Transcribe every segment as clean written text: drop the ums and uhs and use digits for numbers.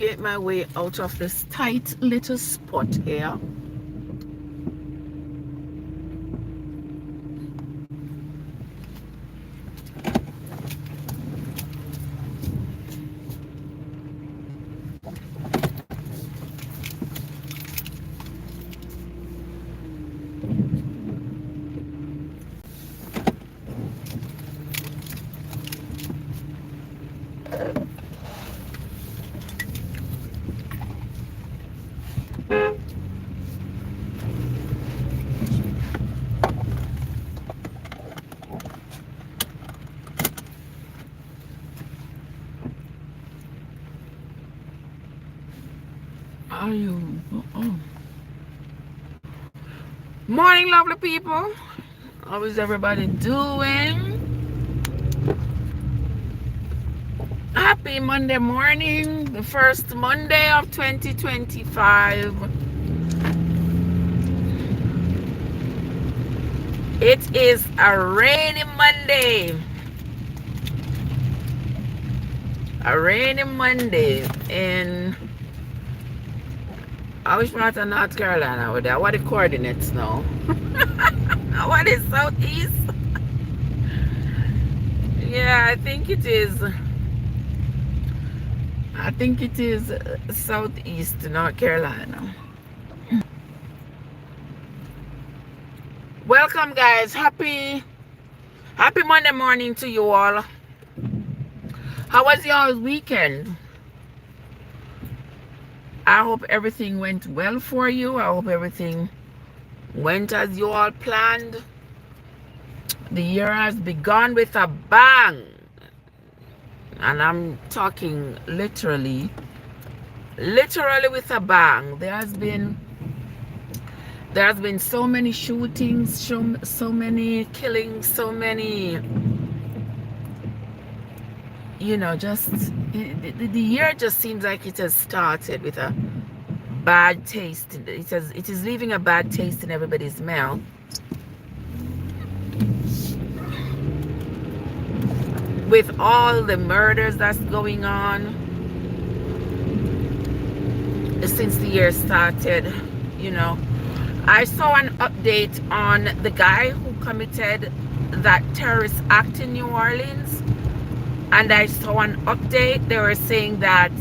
Get my way out of this tight little spot here. Are you? Morning, lovely people. How is everybody doing? Happy Monday morning, the first Monday of 2025. It is a rainy Monday. In I wish part of North Carolina with that. What are the coordinates now? What is southeast? Yeah, I think it is southeast North Carolina. Welcome, guys. Happy Monday morning to you all. How was your weekend? I hope everything went well for you. I hope everything went as you all planned. The year has begun with a bang. And I'm talking literally with a bang. There has been so many shootings, so many killings, so many, you know, just the year just seems like it has started with a bad taste. It is leaving a bad taste in everybody's mouth. With all the murders that's going on since the year started, you know. I saw an update on the guy who committed that terrorist act in New Orleans, and I saw an update. They were saying that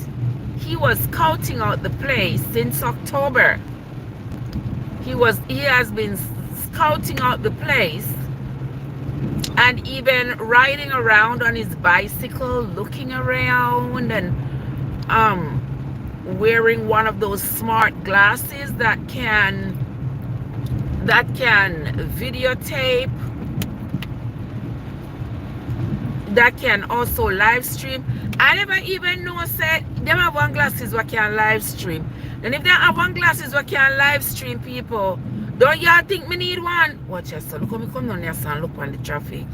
he was scouting out the place since October. He has been scouting out the place and even riding around on his bicycle, looking around, and wearing one of those smart glasses that can videotape, that can also live stream. I never even know say them have one glasses what can live stream. And if they have one glasses what can live stream, people, don't y'all think me need one? Watch your son. Look, come down here, son. Look on the traffic.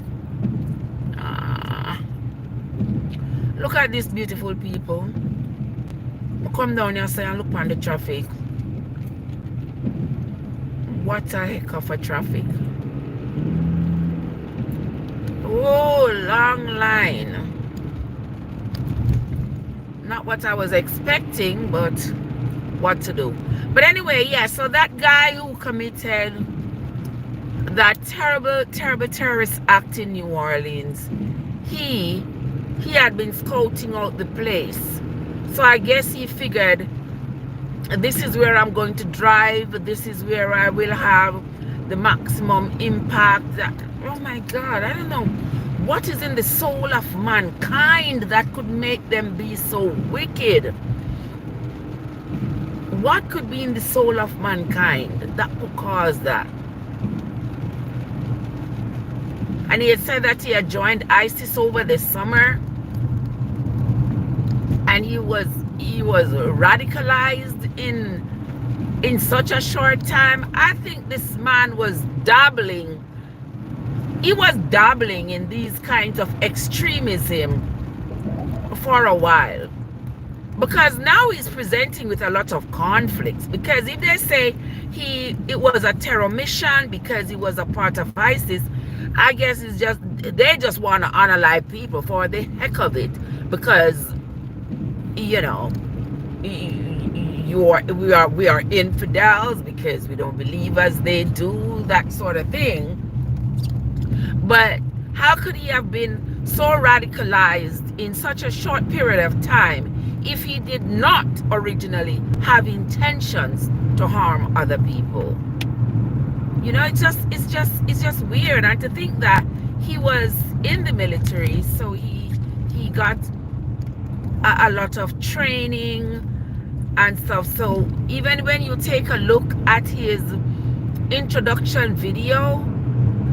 Look at this beautiful people. Come down here, son, and look on the traffic. What a heck of a traffic. Oh, long line. Not what I was expecting, but what to do. But anyway, yeah, so that guy who committed that terrible terrorist act in New Orleans, he had been scouting out the place. So I guess he figured, this is where I'm going to drive, this is where I will have the maximum impact. Oh my God, I don't know what is in the soul of mankind that could make them be so wicked. What could be in the soul of mankind that could cause that? And he had said that he had joined ISIS over the summer, and he was radicalized in such a short time. I think this man was dabbling. He was dabbling in these kinds of extremism for a while, because now he's presenting with a lot of conflicts. Because if they say it was a terror mission because he was a part of ISIS, I guess it's just they just want to unalive people for the heck of it, because you know we are infidels because we don't believe as they do, that sort of thing. But how could he have been so radicalized in such a short period of time if he did not originally have intentions to harm other people? You know, it's just weird. And to think that he was in the military, so he got a lot of training and stuff. So even when you take a look at his introduction video,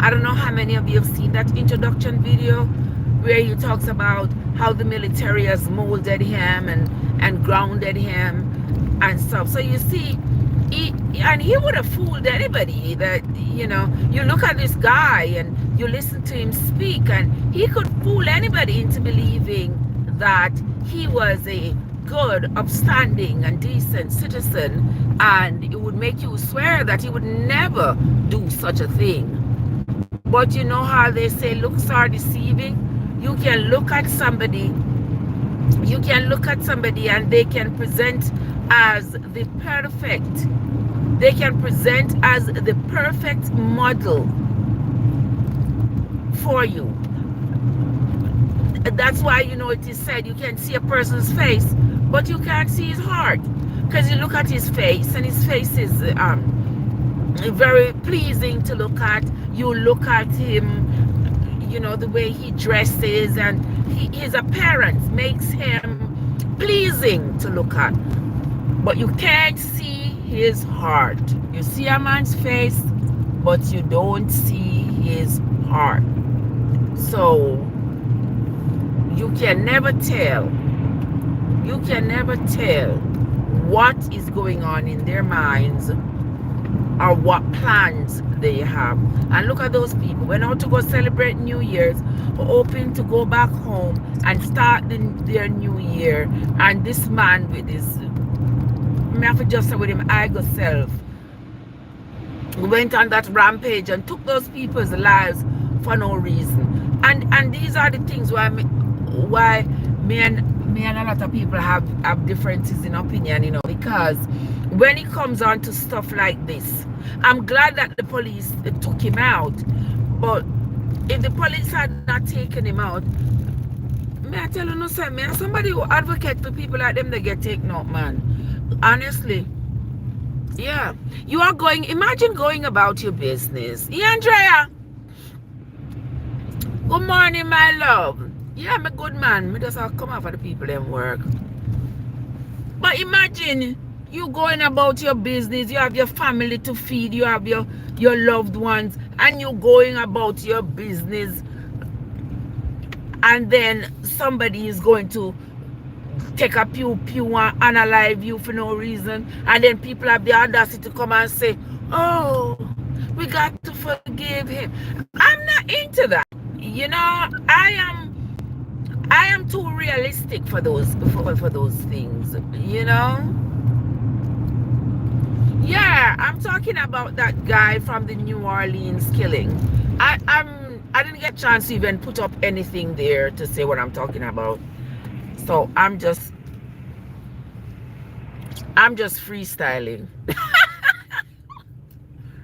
I don't know how many of you have seen that introduction video where he talks about how the military has molded him and grounded him and stuff. So you see, he would have fooled anybody. That, you know, you look at this guy and you listen to him speak, and he could fool anybody into believing that he was a good, upstanding and decent citizen, and it would make you swear that he would never do such a thing. But you know how they say looks are deceiving? You can look at somebody and they can present as the perfect model for you. That's why, you know, it is said you can see a person's face, but you can't see his heart, because you look at his face and his face is very pleasing to look at. You look at him, you know, the way he dresses, and his appearance makes him pleasing to look at, but you can't see his heart. You see a man's face, but you don't see his heart. So you can never tell what is going on in their minds or what plans they have. And look at those people went out to go celebrate New Year's, hoping to go back home and start their new year, and this man with his, I have to just say with him, I go self, went on that rampage and took those people's lives for no reason. And these are the things why me and a lot of people have differences in opinion, you know, because when it comes on to stuff like this, I'm glad that the police took him out, but if the police had not taken him out, may I tell you no, sir, me somebody who advocate for people like them, they get taken out, man. Honestly. Yeah. You are going, imagine going about your business. Yeah, Andrea. Good morning, my love. Yeah, I'm a good man. Me just have come out for the people them work. But imagine you going about your business, you have your family to feed, you have your loved ones, and you going about your business, and then somebody is going to take a pew and unalive you for no reason, and then people have the audacity to come and say, oh, we got to forgive him. I'm not into that. You know, I am too realistic for those things, you know. Yeah, I'm talking about that guy from the New Orleans killing. I didn't get a chance to even put up anything there to say what I'm talking about. So I'm just freestyling.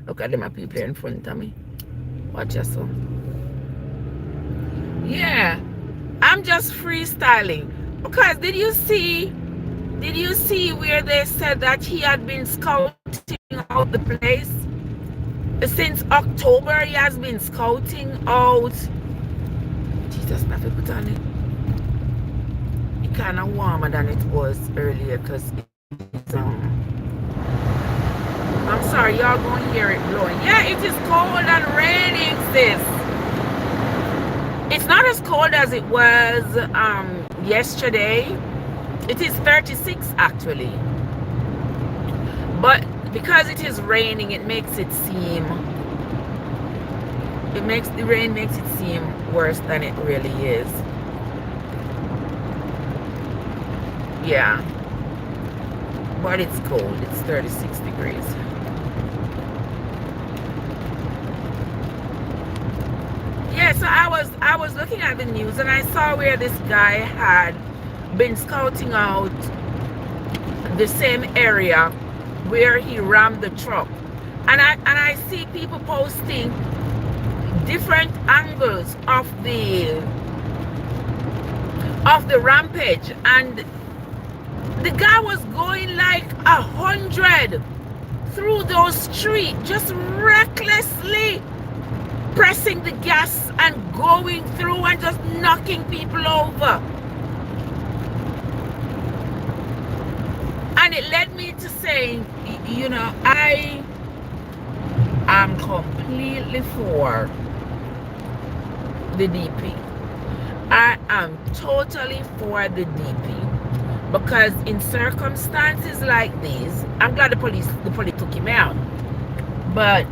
Look at them, my people in front of me. Watch yourself. Yeah, I'm just freestyling. Because did you see where they said that he had been scouting out the place? Since October, he has been scouting out. Jesus, I have to put on it. It's kind of warmer than it was earlier because it's I'm sorry, y'all gonna hear it blowing. Yeah, it is cold and raining, sis. It's not as cold as it was yesterday. It is 36 actually. But because it is raining, it makes it seem, the rain makes it seem worse than it really is. Yeah. But it's cold. It's 36 degrees. Yeah, so I was looking at the news and I saw where this guy had been scouting out the same area where he rammed the truck. And I see people posting different angles of the rampage, and the guy was going like 100 through those streets, just recklessly pressing the gas and going through and just knocking people over. And it led me to saying, you know, I am completely for the DP. I am totally for the DP, because in circumstances like these, I'm glad the police took him out. But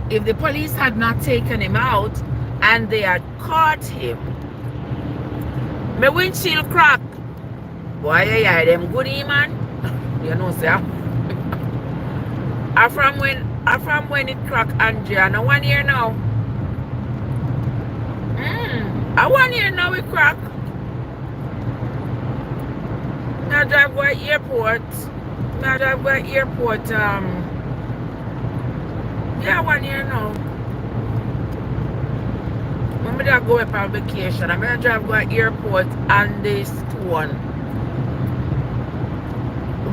if the police had not taken him out and they had caught him, my windshield crack. Boy, yeah, them goodie, man. You know, sir. I from when it cracked, Andrea. No 1 year now. I 1 year now it crack. Now drive go to airport. Now drive go to airport. Yeah, 1 year now. When I go up on vacation, I'm gonna drive go to airport and this stone.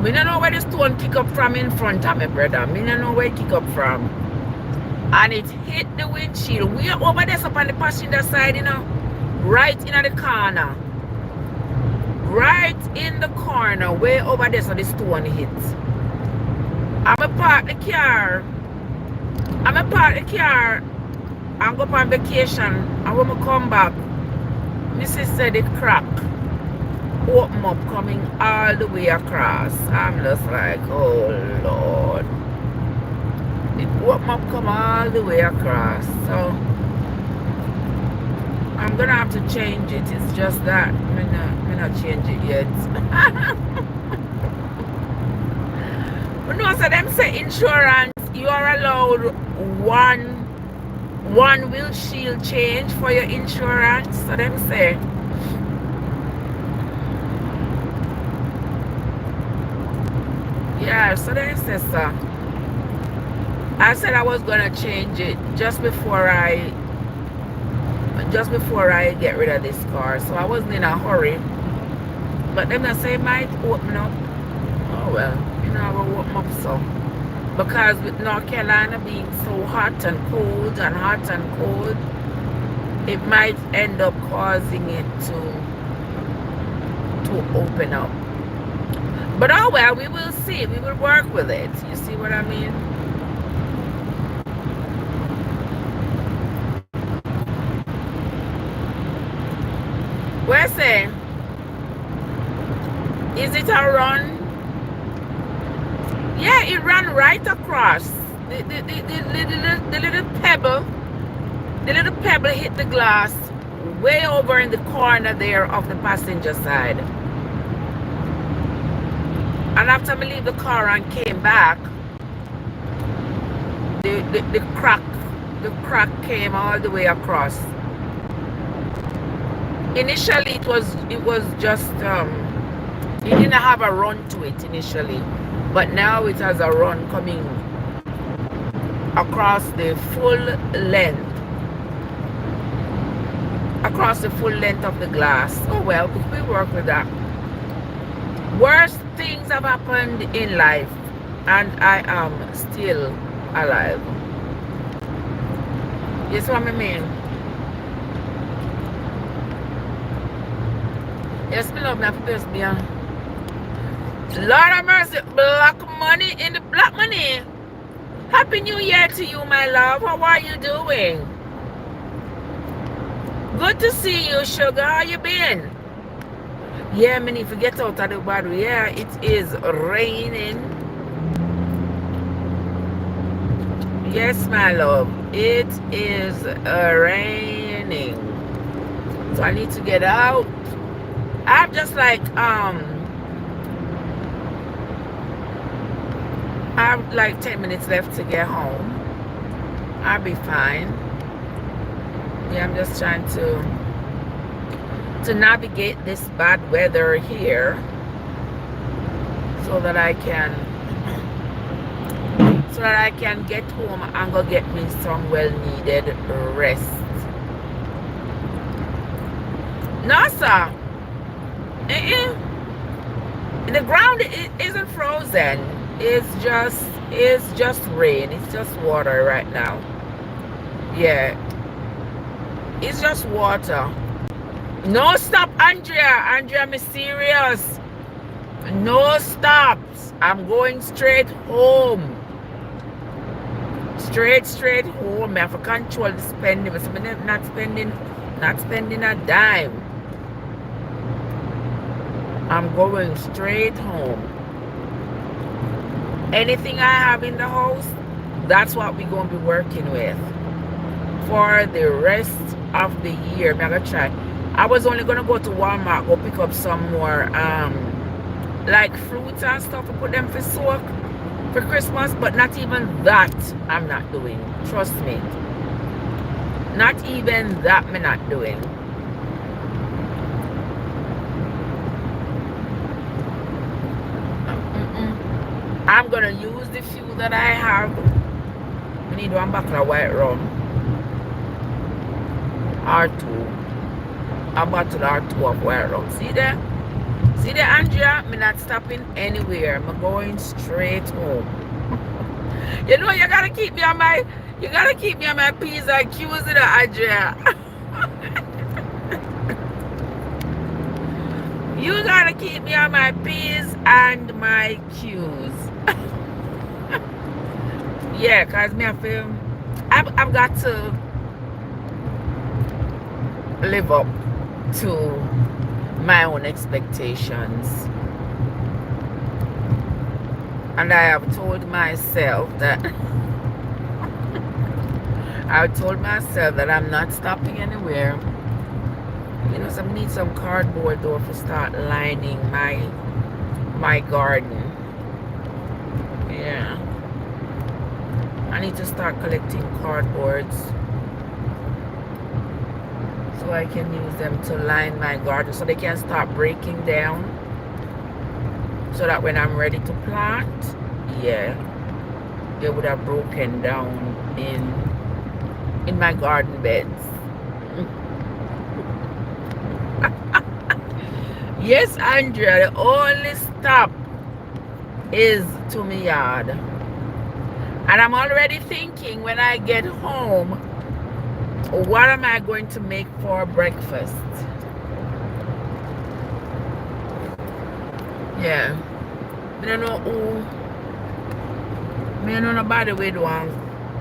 I don't know where the stone kick up from in front of me, brother. I don't know where it kick up from. And it hit the windshield. We are over there up on the passenger side, you know. Right in the corner. Right in the corner. Way over there, so the stone hit. I'm going to park the car. And go on vacation. And when I come back, Mrs. said it cracked. Open up, coming all the way across. I'm just like, oh Lord. It open up, come all the way across. So I'm gonna have to change it. It's just that I'm not change it yet. But no, so them say insurance, you are allowed one windshield change for your insurance. So them say. Yeah, so then it says so. I said I was gonna change it just before I get rid of this car. So I wasn't in a hurry. But then I say it might open up. Oh well, you know, I will open up so. Because with North Carolina being so hot and cold, it might end up causing it to open up. But oh well, we will see. We will work with it. You see what I mean? We're saying, is it a run? Yeah, it ran right across. The little pebble hit the glass way over in the corner there of the passenger side. And after I leave the car and came back, the crack came all the way across. Initially it was just it didn't have a run to it initially, but now it has a run coming across the full length of the glass. Oh well, we work with that. Worst things have happened in life, and I am still alive. You see what I mean? Yes, me love that first beer. Lord of mercy, black money in the black money. Happy New Year to you, my love. How are you doing? Good to see you, sugar. How you been? Yeah, me need to get out of the bottle. Yeah, it is raining. Yes, my love. It is raining. So I need to get out. I'm just like, I have like 10 minutes left to get home. I'll be fine. Yeah, I'm just trying to navigate this bad weather here. so that I can get home and go get me some well needed rest. No, sir. The ground isn't frozen. It's just rain. It's just water right now. Yeah. It's just water. No stop, Andrea. Andrea, I'm serious. No stops. I'm going straight home. Straight home. I have to control the spending. So I'm not spending a dime. I'm going straight home. Anything I have in the house, that's what we're going to be working with for the rest of the year. I'm going to try. I was only going to go to Walmart, go pick up some more like fruits and stuff to put them for soak for Christmas, but not even that I'm not doing. Trust me. Not even that I'm not doing. I'm gonna use the few that I have. I need one bottle of white rum or two. A bottle or two of white rum. See there? See there, Andrea? I'm not stopping anywhere. I'm going straight home. You know, you gotta keep me on my P's and Q's, in Andrea. You gotta keep me on my P's and my Q's. Yeah, cause me I feel I've got to live up to my own expectations. And I have told myself that I'm not stopping anywhere. You know, so I need some cardboard though to start lining my garden. Yeah. I need to start collecting cardboards so I can use them to line my garden so they can start breaking down, so that when I'm ready to plant, yeah, they would have broken down in my garden beds. Yes, Andrea, the only stop is to my yard. And I'm already thinking when I get home, what am I going to make for breakfast? Yeah. I don't know who. I don't know nobody with one.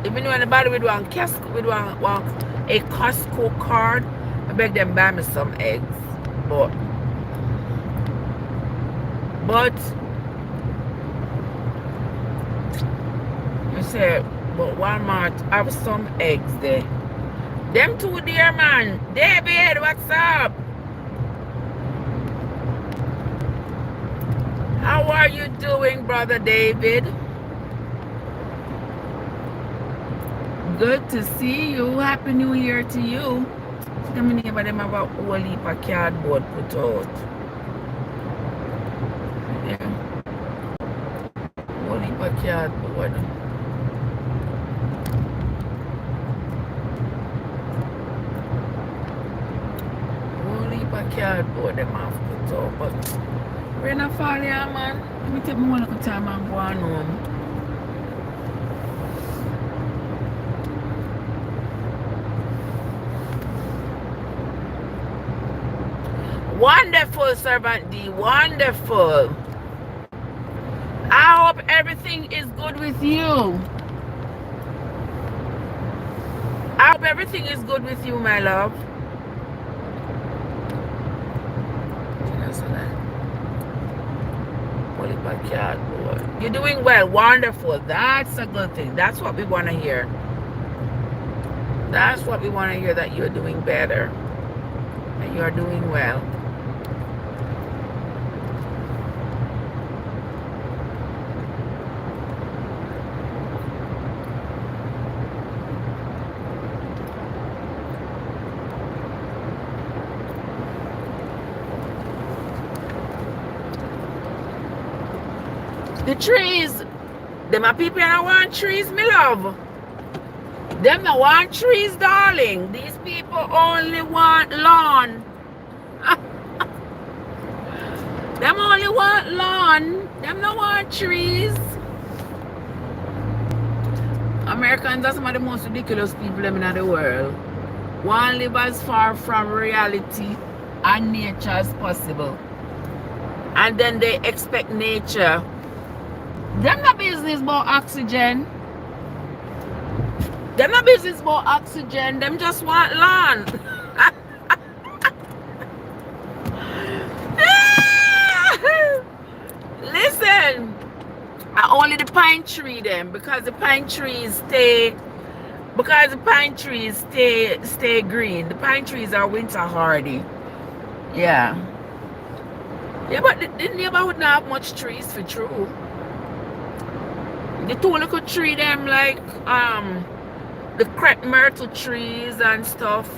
Even when nobody with one a Costco card, I beg them buy me some eggs. But I said, but Walmart have some eggs there. Them two dear man. David, what's up? How are you doing, brother David? Good to see you. Happy New Year to you. Tell me about them have a whole heap of cardboard put out. Yeah. Whole heap of cardboard. Whole heap of cardboard them have put out. But we're not falling here, man. Let me take me one little time and go on home. Wonderful, Servant D. Wonderful. I hope everything is good with you. I hope everything is good with you, my love. You're doing well. Wonderful. That's a good thing. That's what we want to hear. That's what we want to hear, that you're doing better. That you're doing well. The trees, them are people that want trees, me love. Them that want trees, darling. These people only want lawn. Them only want lawn. Them don't want trees. Americans are some of the most ridiculous people in the world. Want to live as far from reality and nature as possible. And then they expect nature. Them not business about oxygen. Them not business about oxygen. Them just want land. Listen, only the pine tree them, because the pine trees stay green. The pine trees are winter hardy. Yeah, but the neighborhood not have much trees for true. The two little tree them like the crepe myrtle trees and stuff.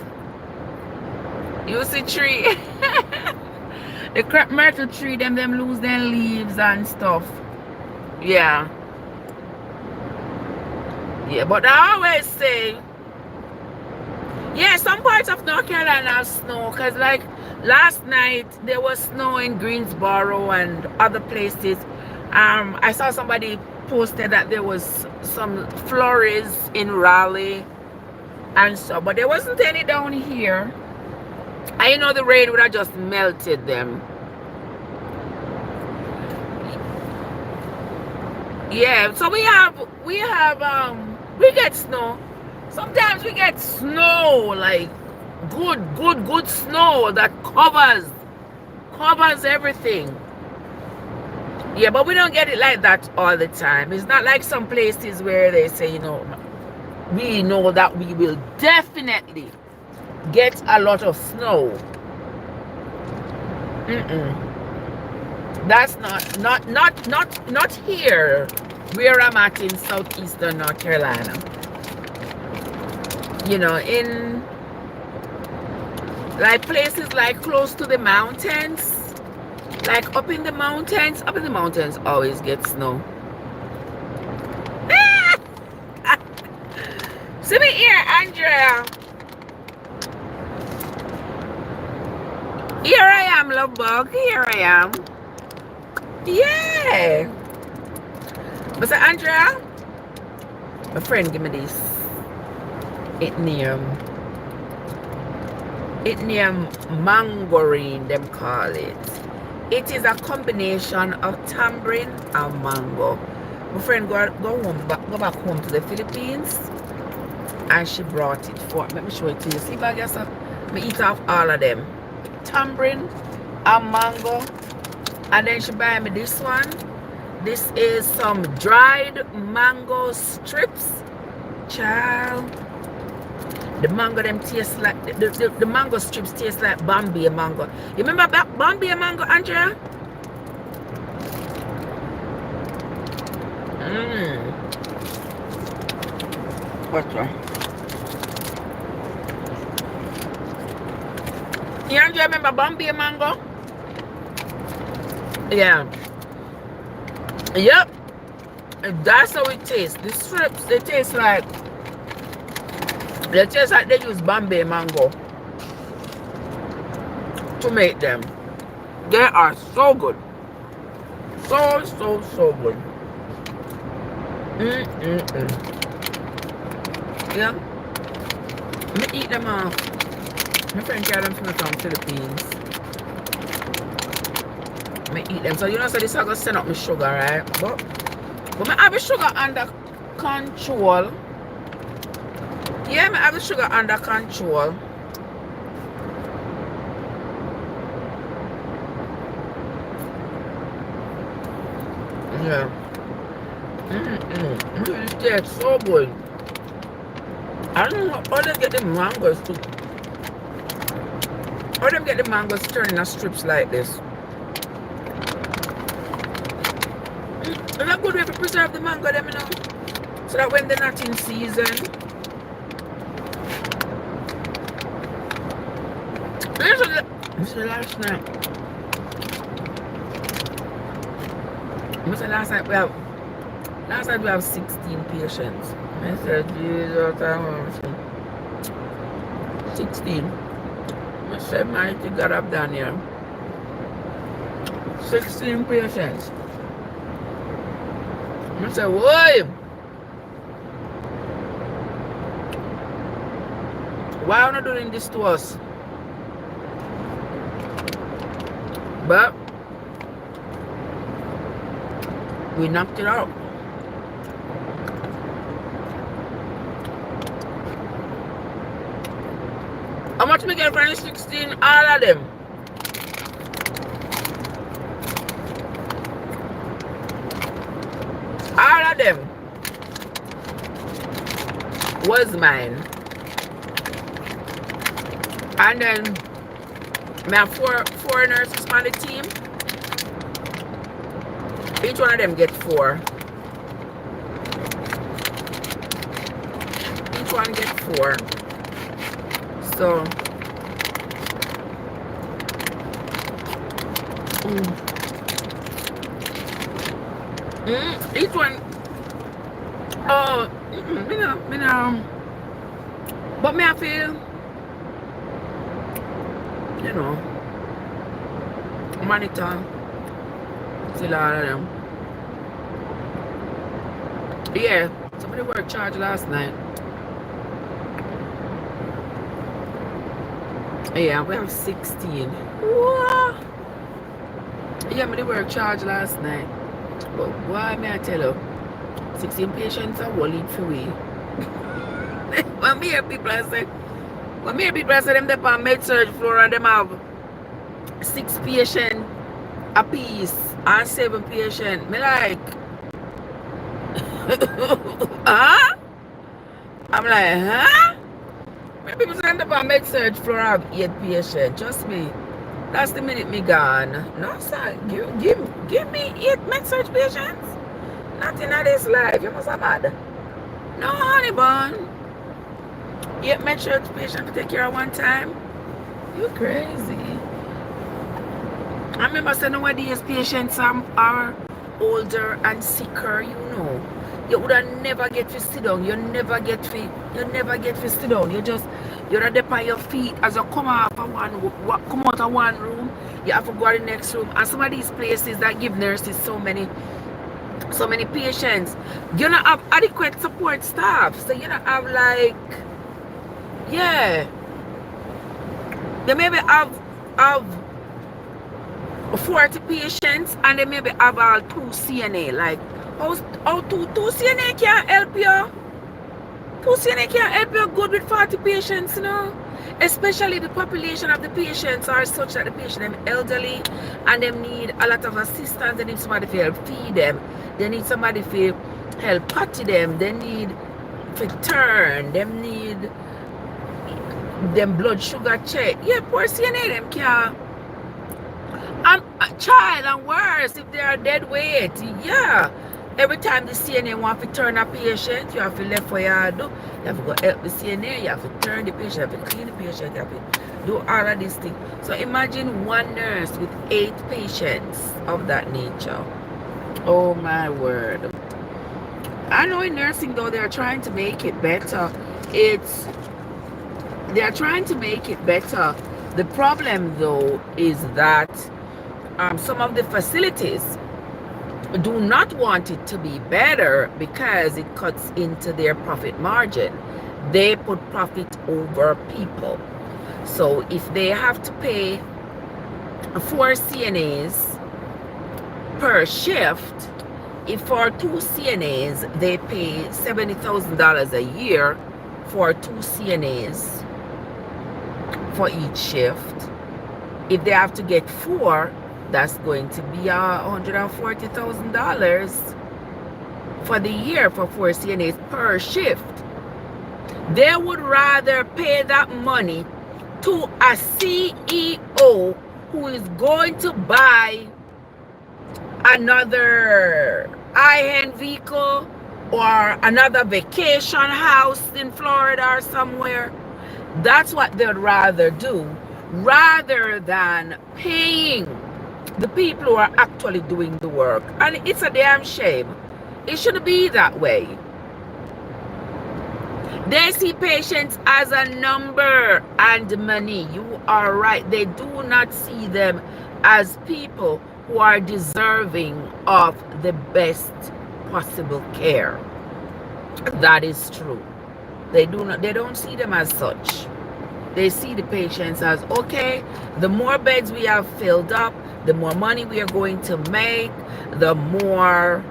You see tree. The crepe myrtle tree them lose their leaves and stuff. Yeah, but I always say, yeah, some parts of North Carolina have snow, because like last night there was snow in Greensboro and other places. I saw somebody posted that there was some flurries in Raleigh and so, but there wasn't any down here. I know the rain would have just melted them. Yeah, so we get snow. Sometimes we get snow, like good snow that covers everything. Yeah, but we don't get it like that all the time. It's not like some places where they say, you know, we know that we will definitely get a lot of snow. That's not here where I'm at in southeastern North Carolina. You know, in like places like close to the mountains, like up in the mountains always get snow. See me here, Andrea. Here I am, love bug. Here I am. Yeah. But say, Andrea, my friend give me this. It near mangoine, them call it. It is a combination of tamarind and mango. My friend go back home to the Philippines, and she brought it for. Let me show it to you. See if I guess me eat off all of them. Tamarind and mango. And then she buy me this one. This is some dried mango strips. Child. The mango them taste like the mango strips taste like Bombay mango. You remember that Bombay mango, Andrea? What's that? You Andrea remember Bombay mango? Yeah. Yep. That's how it tastes. The strips, they taste like they use Bombay mango to make them. They are so good. So good. Yeah. Let me eat them off. My friend carried them from the Philippines. I eat them. So you know, so this is going to send up my sugar, right? But I have the sugar under control. Yeah, I have the sugar under control. Yeah. It tastes so good. I don't know how they get the mangoes too. How them get the mangoes turned in strips like this? It's a good way to preserve the mango, them, you know, so that when they're not in season. This is the last night. Last night we have 16 patients. I said, Jesus, 16. I said, mighty God of Daniel. 16 patients. I said, why? Why are you not doing this to us? But we knocked it out. How much we get for the 16? All of them. All of them was mine. And then I have four nurses on the team. Each one of them get 4. Each one get 4. So each one but me I feel, you know, monitor still all of them. Yeah, somebody worked charge last night. Yeah, we have 16. What? Yeah, but they were charged last night. But why may I tell you? 16 patients are well lead for we. When me hear people say them they on med-surg floor and them have 6 patients a piece and 7 patients. Me like huh? I'm like, huh? When people say them on med-surg floor have 8 patients, trust me. That's the minute me gone. No, sir. Give me 8 med-surg patients. Nothing in this life. You must have mad. No, honey bun. 8 med-surg patients to take care of one time. You crazy. I remember saying nowadays patients are older and sicker, you know. You would never get to sit down. You never get to sit down. You're there on your feet as you come out of one room. You have to go to the next room. And some of these places that give nurses so many patients, you don't have adequate support staff. So you don't have like, yeah, they maybe have 40 patients and they maybe have all 2 CNA. Like how 2 CNA can't help you? 2 CNA can't help you good with 40 patients, you know. Especially the population of the patients are such that the patient are elderly and they need a lot of assistance. They need somebody to help feed them. They need somebody to help potty them. They need to turn. They need them blood sugar check. Yeah, poor CNA them can't. And a child and worse if they are dead weight. Yeah. Every time the CNA want to turn a patient, you have to left for you do. You have to go help the CNA, you have to turn the patient, you have to clean the patient, you have to do all of these things. So imagine one nurse with 8 patients of that nature. Oh my word. I know in nursing though they're trying to make it better. They're trying to make it better. The problem though is that some of the facilities do not want it to be better because it cuts into their profit margin. They put profit over people. So if they have to pay 4 CNAs per shift, if for 2 CNAs they pay $70,000 a year for 2 CNAs for each shift, if they have to get 4, that's going to be $140,000 for the year for 4 CNAs per shift. They would rather pay that money to a CEO who is going to buy another high-end vehicle or another vacation house in Florida or somewhere. That's what they'd rather do, rather than paying the people who are actually doing the work. And it's a damn shame. It shouldn't be that way. They see patients as a number and money. You are right. They do not see them as people who are deserving of the best possible care. That is true. They don't see them as such. They see the patients as, okay, the more beds we have filled up, the more money we are going to make, the more,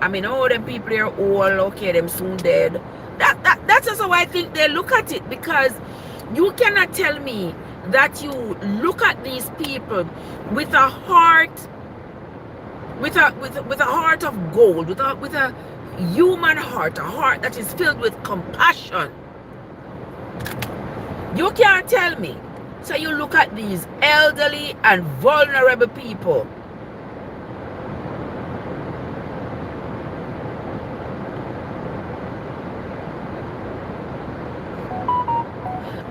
I mean, oh, them people are old, okay, them soon dead. That's just how I think they look at it, because you cannot tell me that you look at these people with a heart, with a heart of gold, with a human heart, a heart that is filled with compassion. You can't tell me. So you look at these elderly and vulnerable people,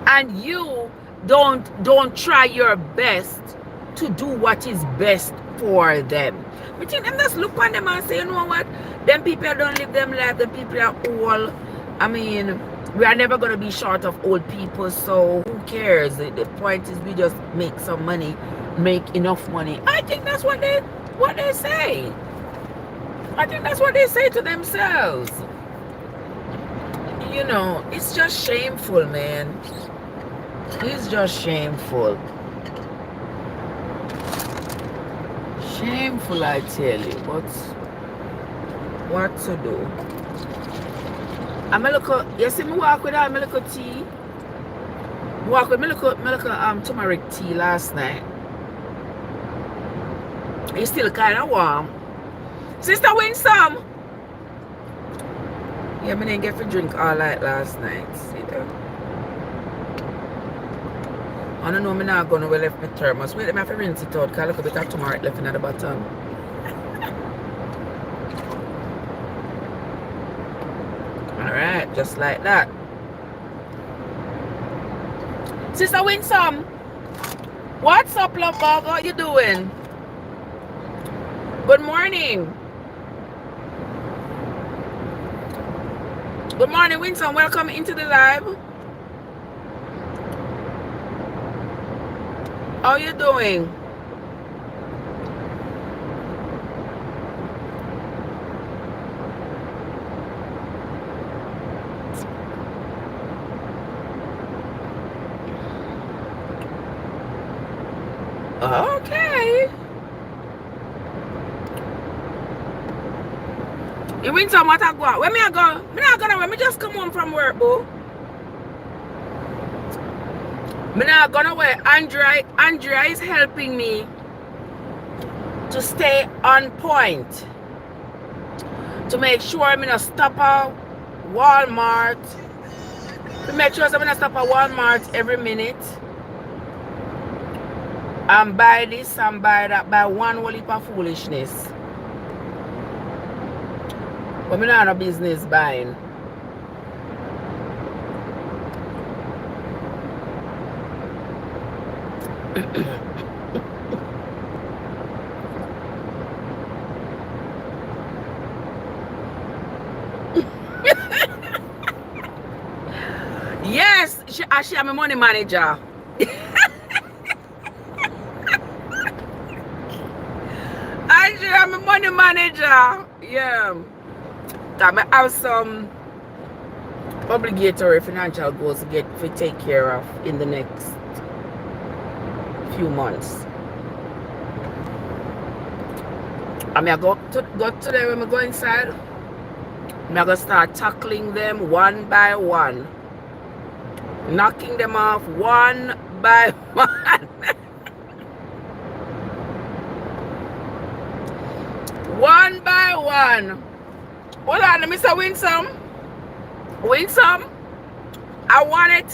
and you don't try your best to do what is best for them. We think them just look on them and say, you know what, them people don't live them life, them people are old. I mean, we are never going to be short of old people, so who cares? The point is we just make some money, make enough money. I think that's what they say. I think that's what they say to themselves. You know, it's just shameful, man. It's just shameful. Shameful, I tell you. But what to do? I'm a look, you see me walk with her, me look at tea. Walk with me look at turmeric tea last night. It's still kinda warm. Sister, win some. Yeah, me didn't get to drink all night last night. See that? I don't know, I'm not gonna left my thermos. Wait, let me have to rinse it out, because I look a bit of turmeric left in the bottom. Alright, just like that. Sister Winsome, what's up, love bug? What you doing? Good morning. Good morning, Winsome. Welcome into the live. How you doing? Okay. You win some what I go out. Where me I go? Me not gonna me just come home from work, boo. Me not gonna wait. Andrea is helping me to stay on point. To make sure I'm not stop at Walmart. To make sure I'm not stop at Walmart every minute. And buy this and buy that, buy one whole heap of foolishness. But me not have no business buying. Yes, she am a money manager. I'm a money manager. Yeah. I have some obligatory financial goals to take care of in the next few months. I mean, I go today when I go inside. I'm going to start tackling them one by one. Knocking them off one by one. One by one. Hold on, let me say Winsome. Winsome, I wanted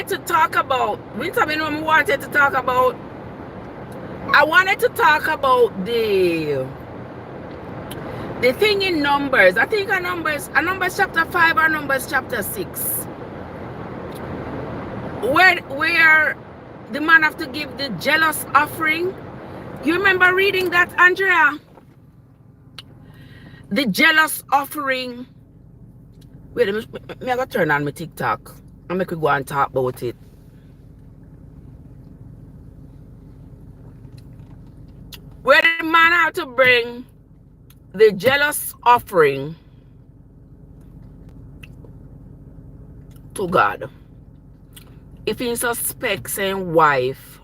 to talk about, Winsome, you know what I wanted to talk about? I wanted to talk about the thing in Numbers. I think Numbers chapter 5 or Numbers chapter 6. where the man have to give the jealous offering. You remember reading that, Andrea? The jealous offering. Wait, me I gotta turn on my TikTok and make we go and talk about it. Where the man have to bring the jealous offering to God. If he suspects saying wife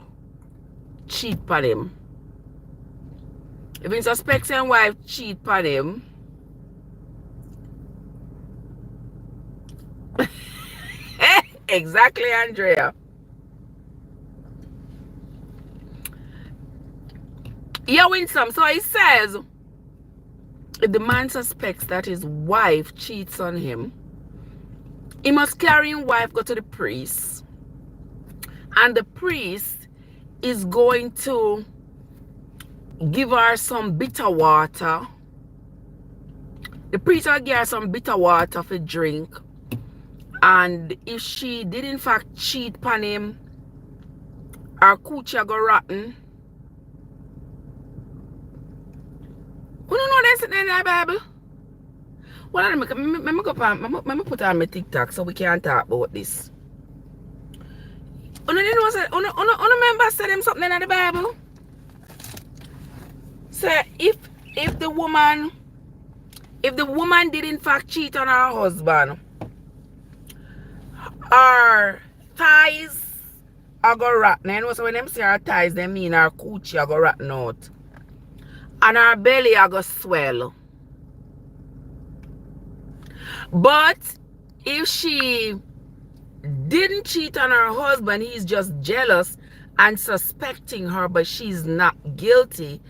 cheat on him. If he suspects saying wife cheat on him. Exactly, Andrea. Yeah, Winsome. So he says, if the man suspects that his wife cheats on him, he must carry his wife, go to the priest. And the priest is going to give her some bitter water. The priest will give her some bitter water for drink. And if she did in fact cheat on him, her coochie go rotten. You don't know this in the Bible? Well, let me put on my TikTok so we can talk about this. You remember say them something in the Bible? Say if the woman did in fact cheat on her husband, her thighs are go rotten. You know, so when them say her thighs, they mean her coochie are go rotten out. And her belly are go swell. But if she didn't cheat on her husband, he's just jealous and suspecting her, but she's not guilty,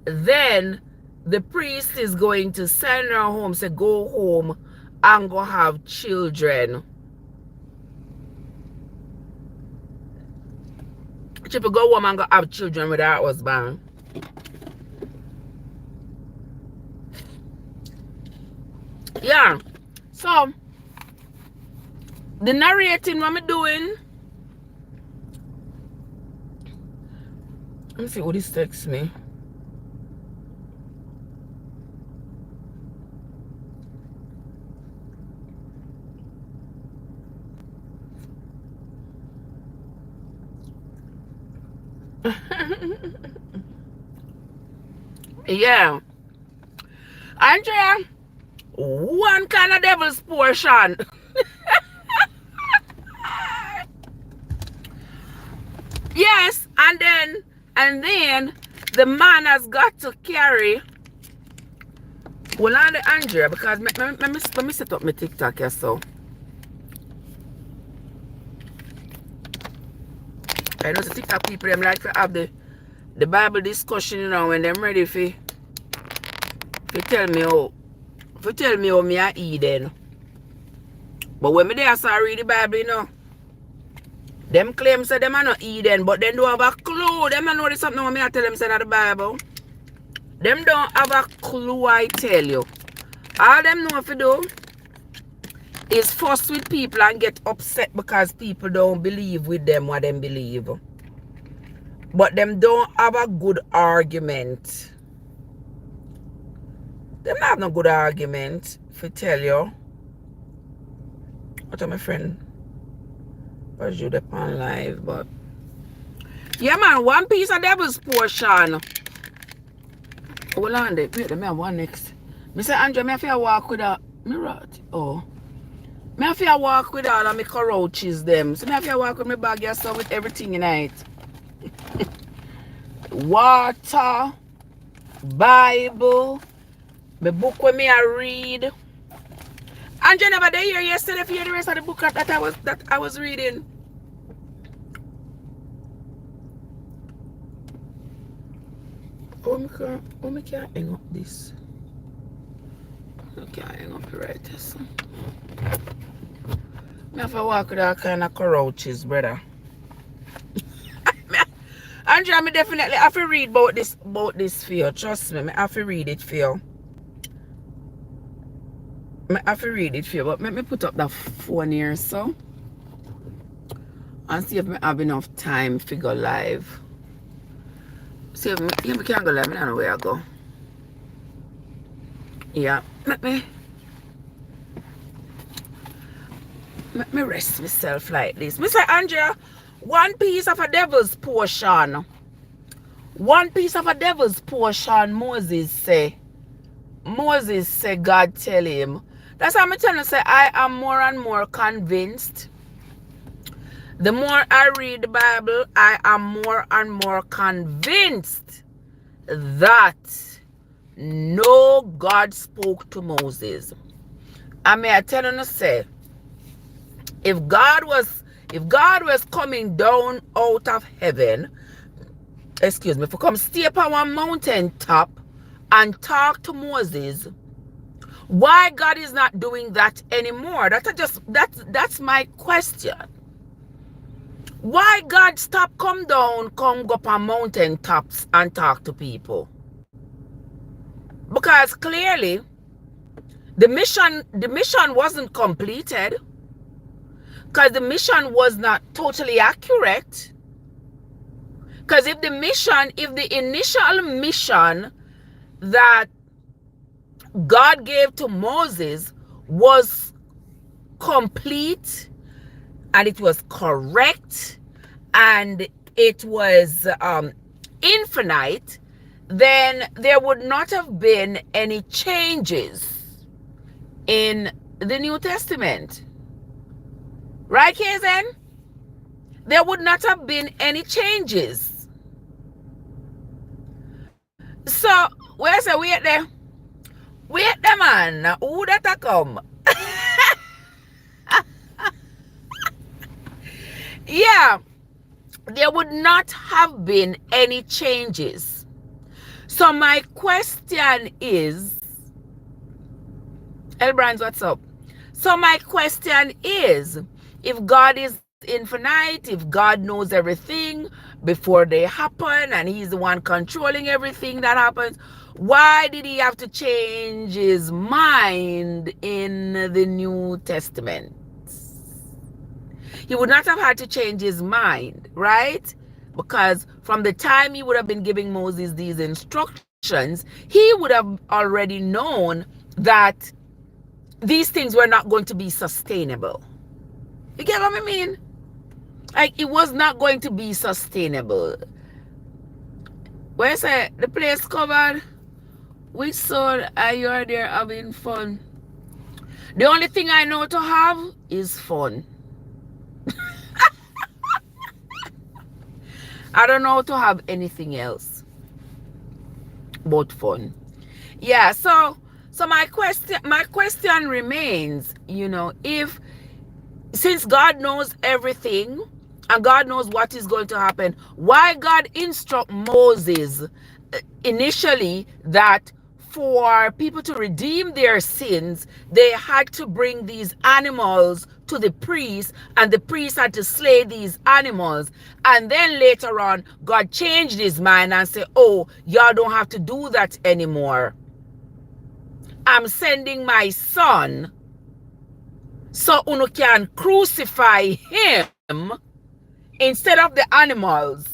then the priest is going to send her home, say go home and go have children. She will go home and go have children with her husband. Yeah. So the narrating what I'm doing. Let me see what this text me. Yeah. Andrea, one kind of devil's portion. Yes, and then the man has got to carry. Well, on the Andrea, because let me set up my TikTok here, so. I know the TikTok people them like to have the Bible discussion, you know, when they're ready for tell me how me I eat then. But when me there start read the Bible, you know, them claim say them are not Eden, but them don't have a clue. Them don't know there's something when me I tell them say in the Bible. Them don't have a clue, I tell you. All them know if you do is fuss with people and get upset because people don't believe with them what them believe. But them don't have a good argument. Them not have no good argument, if I tell you. What my friend? Was you up on live, but yeah, man, one piece of devil's portion. Hold on there. Wait, let me have one next. Me say, Andrea, me have to walk with a mirror. Oh. Me have to walk with all of my couches them. So me have to walk with my bag here, so with everything in it. Water, Bible, my book when me I read. Andrea never there here yesterday for the rest of the book that I was reading. Oh, me can't hang up this. I can't hang up right this. Me have to walk with all kind of couches, brother. Andrea, me definitely have to read about this for you. Trust me, I have to read it for you. I have to read it for you, but let me put up that phone here, so. and see if I have enough time to go live. See if I can go live. I don't know where I go. Yeah, let me rest myself like this. Mr. Andrea, one piece of a devil's portion. One piece of a devil's portion, Moses say. Moses say God tell him. That's how I'm telling you, say I am more and more convinced. The more I read the Bible, I am more and more convinced that no, God spoke to Moses. I mean, I tell you, say, if God was coming down out of heaven, excuse me, if he come stay upon one mountain top and talk to Moses, why God is not doing that anymore? That's my question. Why God stop come down, come go up on mountain tops and talk to people? Because clearly the mission wasn't completed, because the mission was not totally accurate. Because if the initial mission that God gave to Moses was complete and it was correct and it was infinite, then there would not have been any changes in the New Testament. Right, Kazen? There would not have been any changes. So, where's the wait there? Wait the man. Who that a come? Yeah, there would not have been any changes. So my question is, Elbrands, what's up? So my question is, if God is infinite, if God knows everything before they happen and he's the one controlling everything that happens, why did he have to change his mind in the New Testament? He would not have had to change his mind, right? Because from the time he would have been giving Moses these instructions, he would have already known that these things were not going to be sustainable. You get what I mean? Like, it was not going to be sustainable. Where's the place covered? Which soul are you there having fun? The only thing I know to have is fun. I don't know to have anything else but fun. Yeah, so my question remains, you know, since God knows everything and God knows what is going to happen, why God instruct Moses initially that for people to redeem their sins, they had to bring these animals to the priest, and the priest had to slay these animals. And then later on, God changed his mind and said, oh, y'all don't have to do that anymore. I'm sending my son so you can crucify him instead of the animals.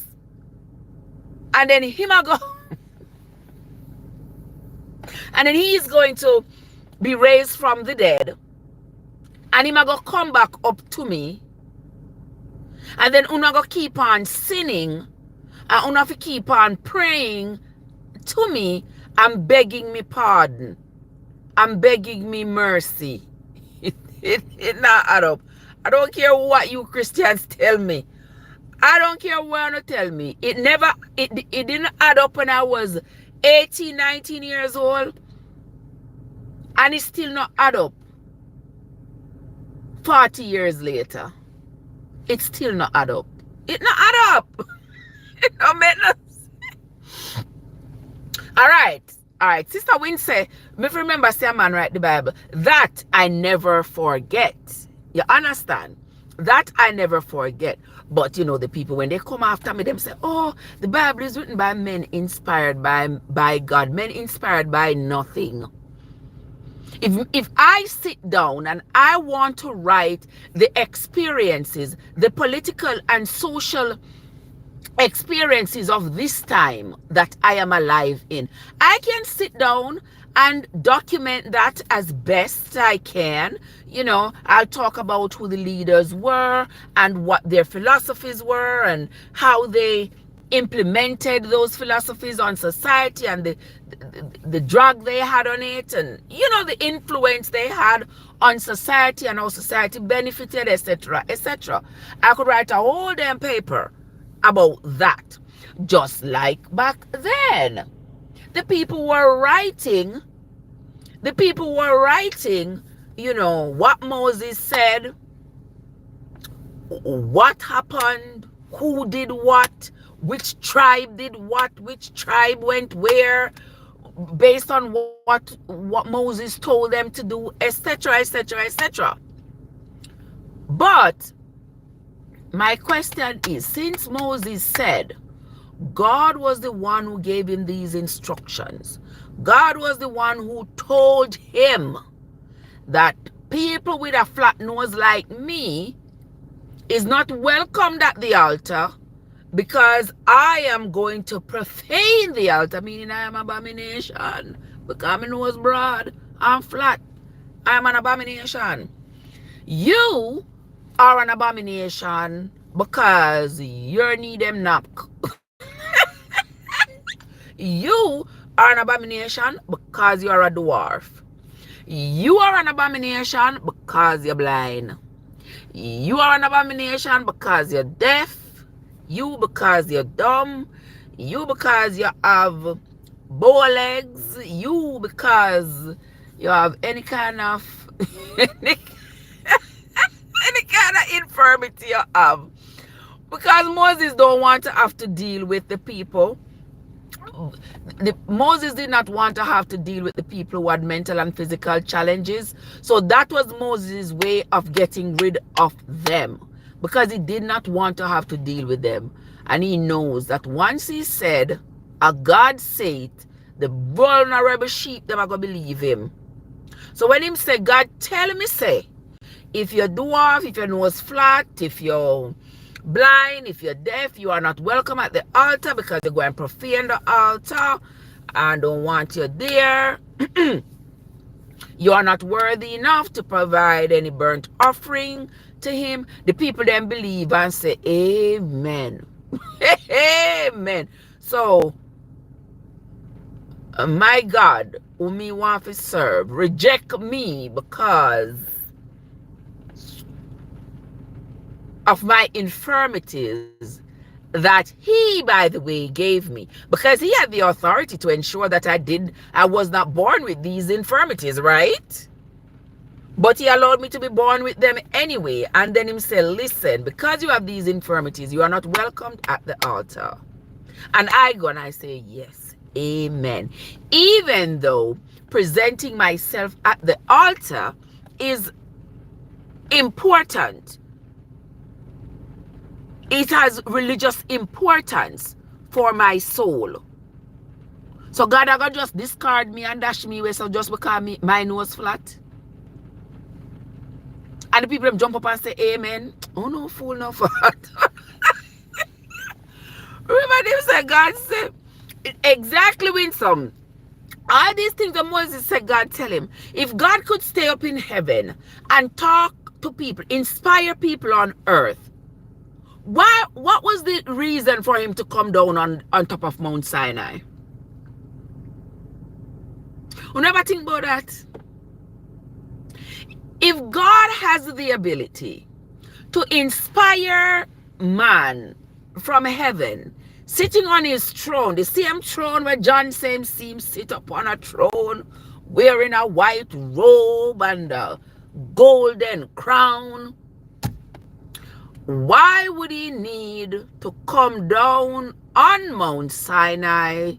And then him go and then he is going to be raised from the dead. And him go come back up to me. And then una go keep on sinning. And una fi keep on praying to me and begging me pardon. And begging me mercy. It not add up. I don't care what you Christians tell me. I don't care what you tell me. It didn't add up when I was 18, 19 years old. And it still not add up. 40 years later. It still not add up. It not add up. It don't make no sense. Alright. Sister Win say, me remember say a man write the Bible. That I never forget. You understand? That I never forget. But you know, the people, when they come after me, them say, oh, the Bible is written by men inspired by God. Men inspired by nothing. If I sit down and I want to write the experiences, the political and social experiences of this time that I am alive in, I can sit down and document that as best I can. I'll talk about who the leaders were and what their philosophies were and how they implemented those philosophies on society, and the drug they had on it, and the influence they had on society and how society benefited, etc., etc. I could write a whole damn paper about that. Just like back then, the people were writing what Moses said, what happened, who did what, which tribe did what, which tribe went where, based on what Moses told them to do, etc., etc., etc. But my question is, since Moses said God was the one who gave him these instructions, God was the one who told him that people with a flat nose like me is not welcomed at the altar, because I am going to profane the altar, meaning I am abomination, because my nose broad and flat. I am an abomination. You are an abomination because you need them knock. You are an abomination because you are a dwarf. You are an abomination because you're blind. You are an abomination because you're deaf. You because you're dumb. You because you have bow legs. You because you have any kind of any kind of infirmity you have. Because Moses don't want to have to deal with the people. Moses did not want to have to deal with the people who had mental and physical challenges. So that was Moses' way of getting rid of them, because he did not want to have to deal with them. And he knows that once he said, a God say it, the vulnerable sheep, them are going to believe him. So when him say, God tell me, say, if you're dwarf, if your nose flat, if you're blind, if you're deaf, you are not welcome at the altar, because they're going to profane the altar and don't want you there. You are not worthy enough to provide any burnt offering to him. The people then believe and say, amen. Amen. So, my God, who me want to serve, reject me because of my infirmities that he, by the way, gave me, because he had the authority to ensure that I was not born with these infirmities, right? But he allowed me to be born with them anyway. And then him said, listen, because you have these infirmities, you are not welcomed at the altar. And I go and I say, yes, amen. Even though presenting myself at the altar is important, it has religious importance for my soul. So God are gonna just discard me and dash me away, so just because my nose flat? And the people them jump up and say amen. Oh no, fool, no fat. Remember them say God said exactly when some all these things that Moses said God tell him. If God could stay up in heaven and talk to people, inspire people on earth, what was the reason for him to come down on top of Mount Sinai? You never think about that? If God has the ability to inspire man from heaven, sitting on his throne, the same throne where John seems sit upon a throne, wearing a white robe and a golden crown, why would he need to come down on Mount Sinai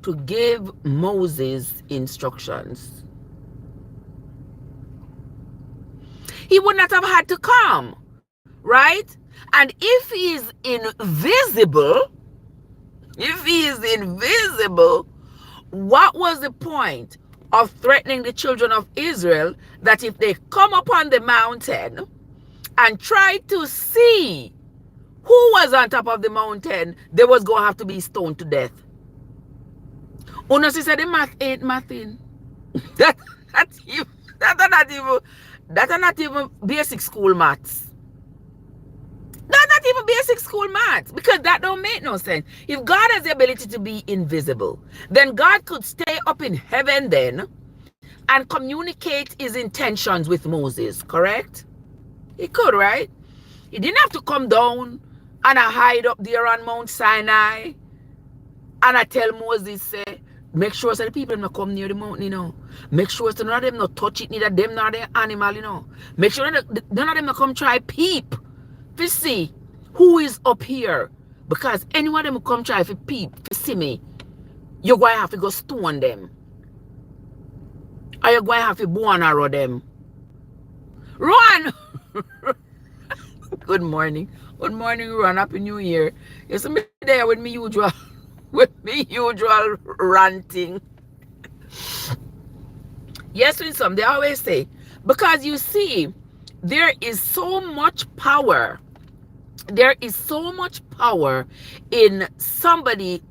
to give Moses instructions? He would not have had to come, right? And if he is invisible, what was the point of threatening the children of Israel that if they come upon the mountain and try to see who was on top of the mountain, they was going to have to be stoned to death. Honestly, said the math ain't mathing. That's not even basic school maths. That's not even basic school maths, because that don't make no sense. If God has the ability to be invisible, then God could stay up in heaven then and communicate his intentions with Moses, correct? He could, right? He didn't have to come down and hide up there on Mount Sinai and I tell Moses, say, make sure so the people don't come near the mountain, you know. Make sure so none of them not touch it, neither them nor the animal, you know. Make sure none of them not come try peep to see who is up here. Because anyone of them come try to peep to see me, you're going to have to go stone them. Or you're going to have to bone arrow them. Run! Good morning. Good morning, Ron. Happy New Year. You see me there with me usual ranting. Yes, with some, they always say, because you see, there is so much power. There is so much power in somebody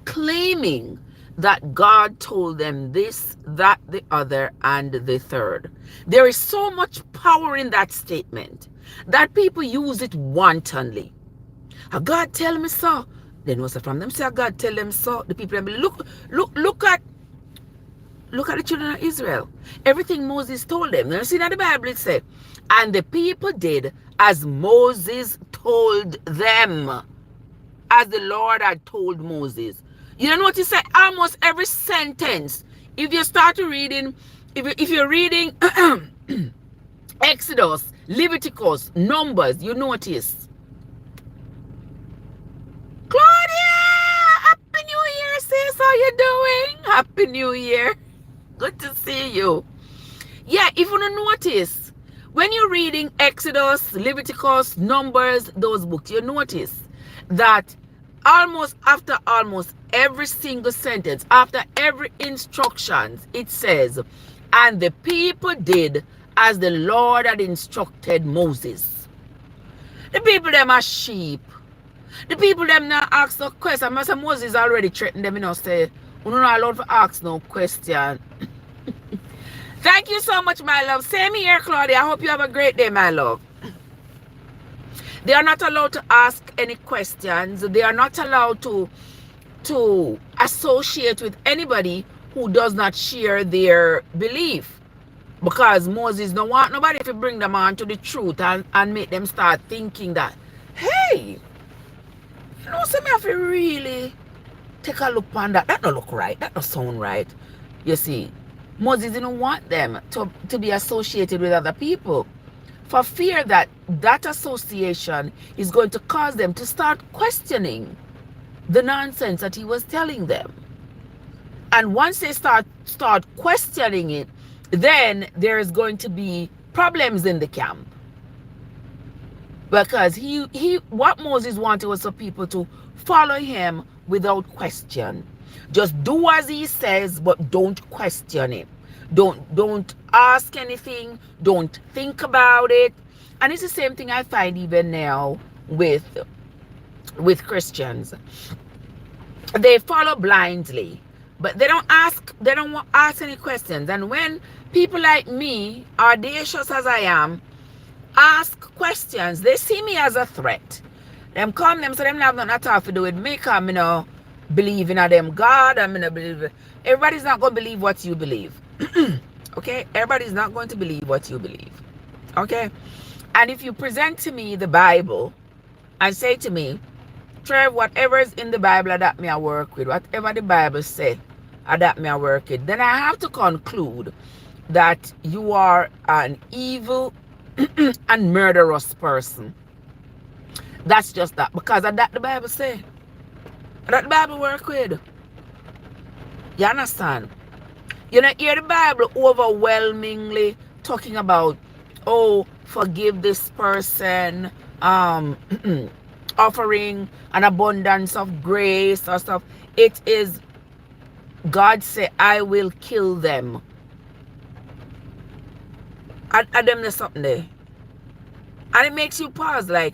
claiming that God told them this, that, the other, and the third. There is so much power in that statement that people use it wantonly. God tell me so. Then what's from them say God tell them so. The people look at the children of Israel. Everything Moses told them. You see that the Bible it said, and the people did as Moses told them, as the Lord had told Moses. You know what he said? Almost every sentence. If you start reading, if you're reading Exodus, Leviticus, Numbers, you notice. Claudia! Happy New Year, sis. How you doing? Happy New Year. Good to see you. Yeah, if you don't notice, when you're reading Exodus, Leviticus, Numbers, those books, you notice that after almost every single sentence, after every instruction, it says, and the people did as the Lord had instructed Moses. The people them are sheep. The people them not ask no question. Master Moses already threatened them, you know, say, we're not allowed to ask no question. Thank you so much, my love. Same here, Claudia. I hope you have a great day, my love. They are not allowed to ask any questions. They are not allowed to associate with anybody who does not share their belief. Because Moses don't want nobody to bring them on to the truth and make them start thinking that, hey, you know, so me have to really take a look on that. That don't look right. That don't sound right. You see, Moses didn't want them to be associated with other people, for fear that that association is going to cause them to start questioning the nonsense that he was telling them. And once they start questioning it, then there is going to be problems in the camp. Because what Moses wanted was for people to follow him without question. Just do as he says, but don't question him. Don't ask anything. Don't think about it. And it's the same thing I find even now with Christians. They follow blindly, but they don't ask any questions. And when people like me, audacious as I am, ask questions, they see me as a threat. Them come, them so them have nothing at all to do with me, come, you know, believe in a them God, I'm gonna believe. Everybody's not going to believe what you believe. Okay? Everybody's not going to believe what you believe. Okay? And if you present to me the Bible and say to me, Trev, whatever is in the Bible that me I work with, whatever the Bible say that me I work with, then I have to conclude that you are an evil and murderous person. That's just that, because of that the Bible say. That the Bible work with. You understand? You know, hear the Bible overwhelmingly talking about, oh, forgive this person, offering an abundance of grace or stuff. It is God say, I will kill them. And them there's something there. And it makes you pause, like,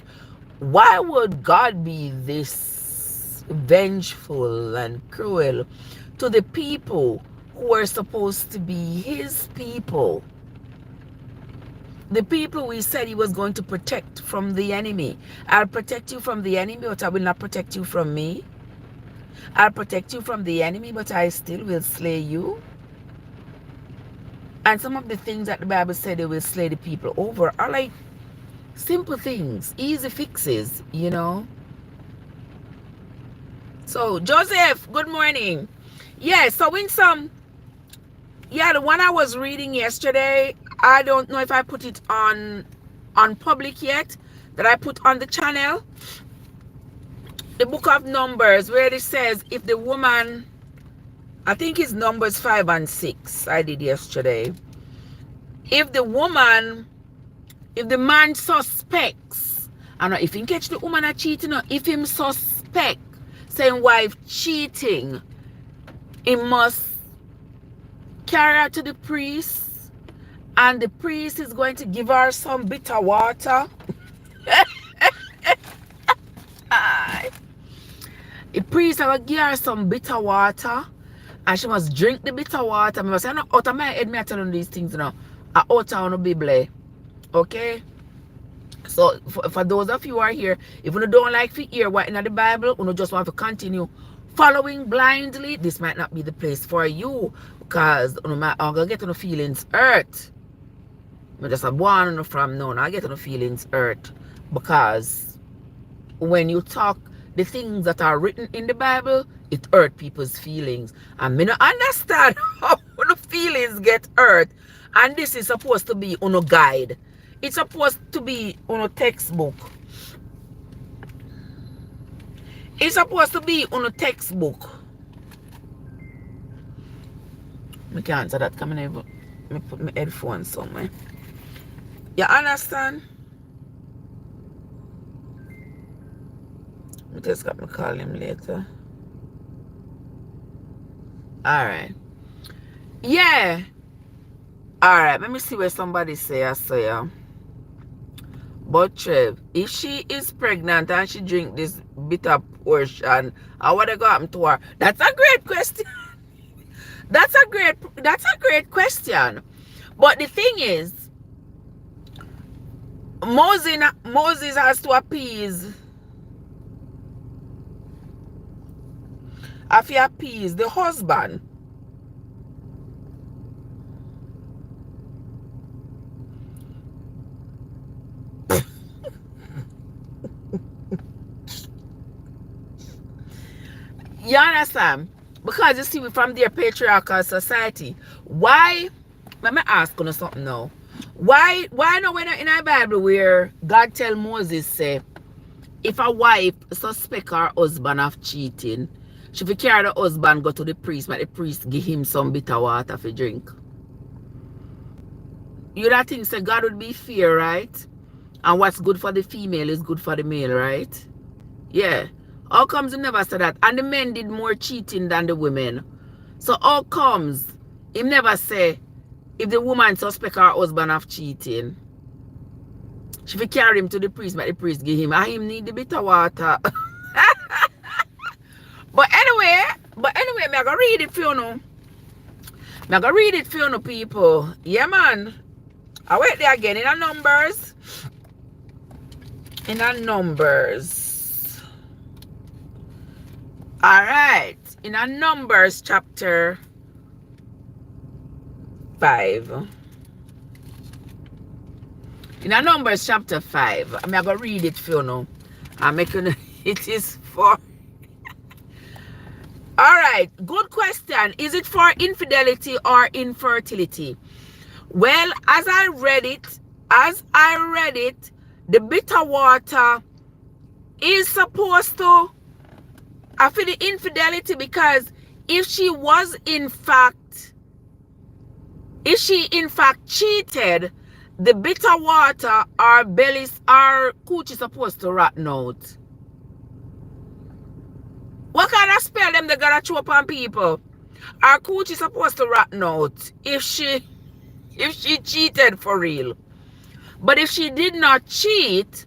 why would God be this vengeful and cruel to the people who are supposed to be his people? The people we said he was going to protect from the enemy. I'll protect you from the enemy, but I will not protect you from me. I'll protect you from the enemy, but I still will slay you. And some of the things that the Bible said they will slay the people over are like simple things, easy fixes, you know. So Joseph, good morning. Yeah, so in some, yeah, the one I was reading yesterday, I don't know if I put it on public yet, that I put on the channel. The book of Numbers, where it says, if the woman, I think it's Numbers 5 and 6, I did yesterday. If the man suspects, and if he catch the woman a cheating, if him suspect saying wife cheating, he must carry her to the priest, and the priest is going to give her some bitter water. The priest will give her some bitter water, and she must drink the bitter water. I must say, no, out of my head, I tell you these things, you know. Out of the Bible. Okay? So, for those of you who are here, if you don't like to hear what in the Bible, you just want to continue following blindly, this might not be the place for you, because you might get no feelings hurt. I just a one from now, I get no feelings hurt, because when you talk the things that are written in the Bible, it hurt people's feelings, and me not understand how the feelings get hurt. And this is supposed to be on a guide. It's supposed to be on a textbook. It's supposed to be on a textbook. I can't answer that. Come on, let me put my headphones somewhere. You understand? I just got to call him later. Alright. Yeah. Alright, let me see where somebody say I say ya. But Trev, if she is pregnant and she drink this bitter portion, what go happen to her? That's a great question. That's a great question. But the thing is, Moses has to appease the husband. You understand? Because you see, from their patriarchal society, why? Let me ask you something now. Why no when in the Bible where God tell Moses say, if a wife suspect her husband of cheating, she will carry the husband go to the priest, but the priest give him some bitter water for drink. You don't think say God would be fair, right? And what's good for the female is good for the male, right? Yeah. How comes he never said that? And the men did more cheating than the women. So how comes he never say, if the woman suspect her husband of cheating, she will carry him to the priest, but the priest give him, and him need the bitter water. But anyway, me I go read it for you now. Me I go read it for you now, people. Yeah, man. I wait there again in the Numbers. In the Numbers. Alright. In the Numbers chapter 5. In the Numbers chapter 5. I'm going to read it for you now. I'm making it is for. Alright. Good question. Is it for infidelity or infertility? Well, as I read it, the bitter water is supposed to for the infidelity, because if she in fact cheated, the bitter water, our bellies, our coochie supposed to rotten out. What kind of spell them they gotta throw upon people? Our coach is supposed to rotten out if she cheated for real. But if she did not cheat,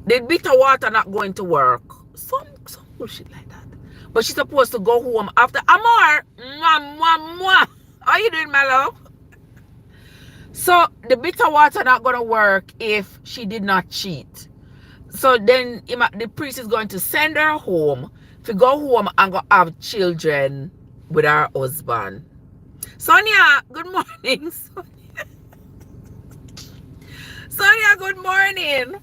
the bitter water not going to work. Some bullshit like that. But she's supposed to go home after. Amor, mwah, mwah, mwah. How you doing, my love? So the bitter water not gonna work if she did not cheat. So then the priest is going to send her home to go home and go have children with her husband. Sonia, good morning. Sonia, good morning.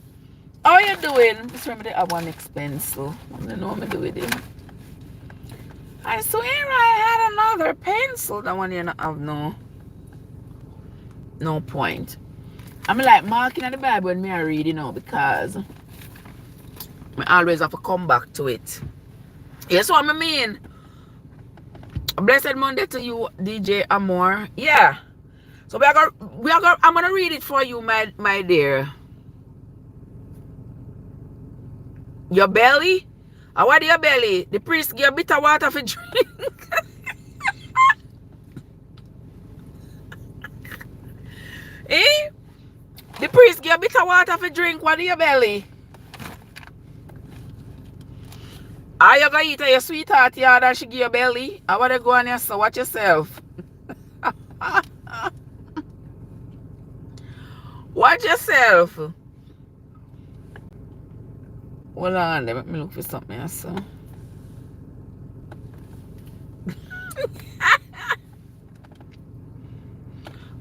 How you doing? Just remember I have one expense, so I don't know what I'm doing with it. I swear I had another pencil. That one you not have no point. I'm like marking at the Bible when I read, because I always have to come back to it. Yes, what I mean. Blessed Monday to you, DJ Amor. Yeah. So I'm gonna read it for you, my dear. Your belly? What your belly? The priest give bitter water for drink. Eh? The priest give bitter water for drink. What your belly? Are you gonna eat your sweetheart yard and she give your belly? I wanna go on here, so watch yourself. Watch yourself. Hold on, let me look for something else.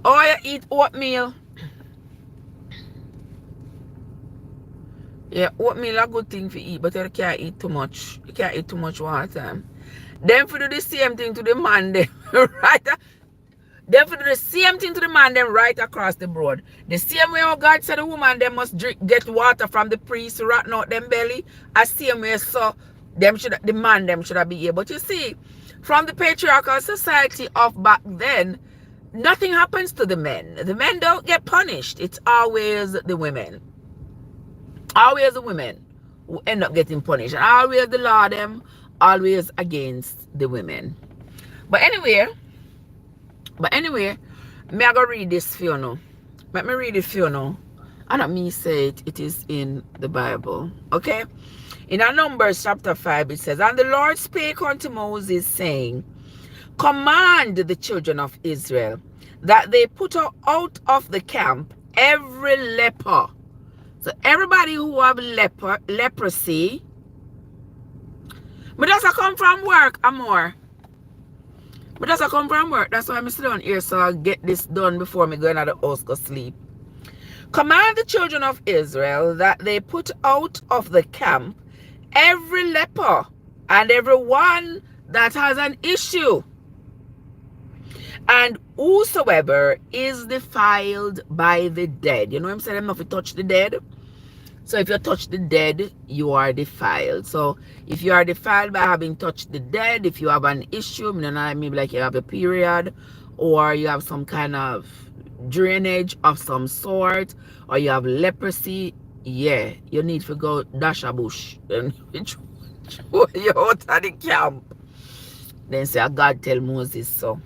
Oh, you eat oatmeal. Yeah, oatmeal a good thing to eat, but you can't eat too much. You can't eat too much water. Then for do the same thing to the man, then right. Then for do the same thing to the man, then right across the board. The same way how God said the woman they must get water from the priest to rotten out them belly. As same way so the man them should be here. But you see, from the patriarchal society of back then, nothing happens to the men. The men don't get punished. It's always the women. Always the women who end up getting punished. And always the law them, always against the women. But anyway, me I go read this for you now. Let me read it for you now. And not me say it, it is in the Bible. Okay? In our Numbers chapter 5, it says, And the Lord spake unto Moses, saying, Command the children of Israel that they put out of the camp every leper. So everybody who have leprosy, but that's a come from work, Amor. But that's a come from work. That's why I'm sitting down here, so I'll get this done before me go into the house go sleep. Command the children of Israel that they put out of the camp every leper and everyone that has an issue, and whosoever is defiled by the dead. You know what I'm saying? I'm not to touch the dead. So if you touch the dead, you are defiled. So if you are defiled by having touched the dead, if you have an issue, maybe like you have a period, or you have some kind of drainage of some sort, or you have leprosy, yeah, you need to go dash a bush and throw you out of the camp. Then say, God tell Moses so.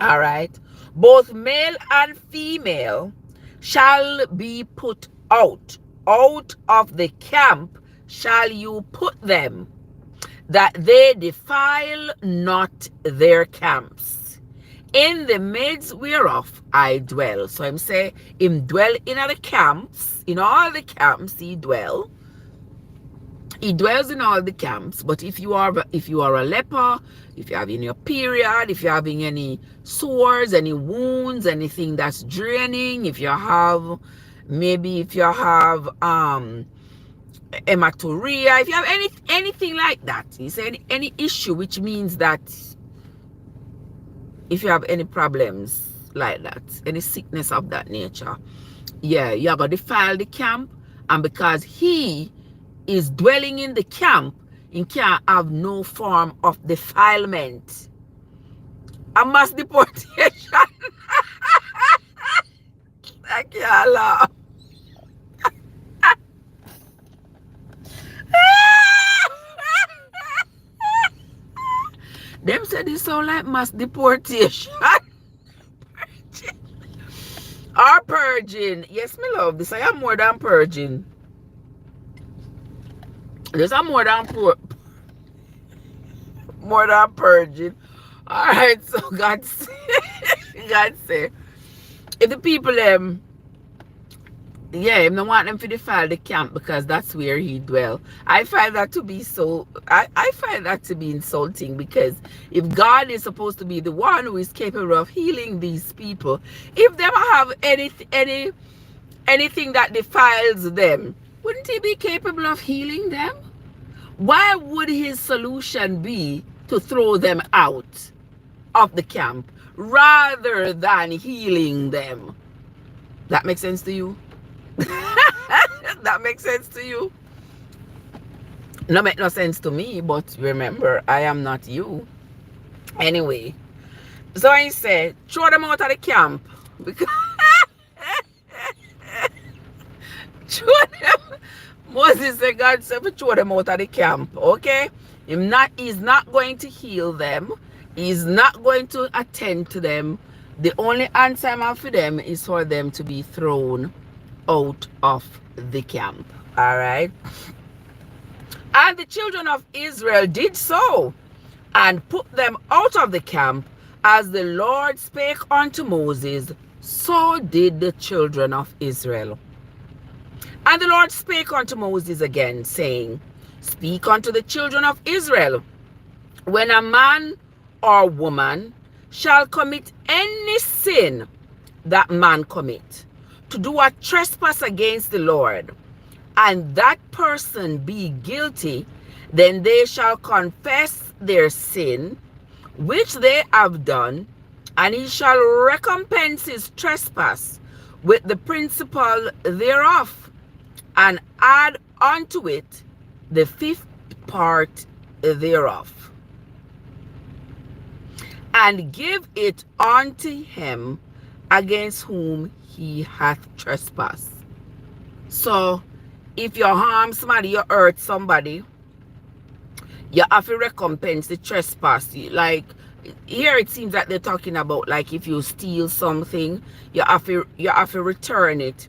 All right. Both male and female shall be put out of the camp shall you put them, that they defile not their camps, in the midst whereof I dwell. So I'm saying him dwell in the camps, in all the camps he dwell. He dwells in all the camps. But if you are a leper, if you're having your period, if you're having any sores, any wounds, anything that's draining, if you have hematuria, if you have anything like that, he said any issue, which means that if you have any problems like that, any sickness of that nature, yeah, you are going to defile the camp, and because he is dwelling in the camp, he can't have no form of defilement. A mass deportation. I can't laugh. Them said it sound like mass deportation. Or purging. Yes, me love this. I am more than purging. This are more than purging. Alright, so God say, God say, if the people yeah, him don't want them to defile the camp because that's where he dwell. I find that to be so I find that to be insulting, because if God is supposed to be the one who is capable of healing these people, if they have anything that defiles them, wouldn't he be capable of healing them? Why would his solution be to throw them out of the camp rather than healing them? That makes sense to you? That makes sense to you? No, make no sense to me, but remember, I am not you. Anyway, so I said, throw them out of the camp. Because throw them. Moses said, God said, throw them out of the camp. Okay? He's not going to heal them. He's not going to attend to them. The only answer I have for them is for them to be thrown out of the camp. All right. And the children of Israel did so, and put them out of the camp, as the Lord spake unto Moses. So did the children of Israel. And the Lord spake unto Moses again, saying, speak unto the children of Israel, when a man or woman shall commit any sin that man commit, to do a trespass against the Lord, and that person be guilty, then they shall confess their sin which they have done, and he shall recompense his trespass with the principal thereof, and add unto it the fifth part thereof, and give it unto him against whom he hath trespassed. So if you harm somebody, you hurt somebody, you have to recompense the trespass. Like here it seems that they're talking about, like, if you steal something, you have to return it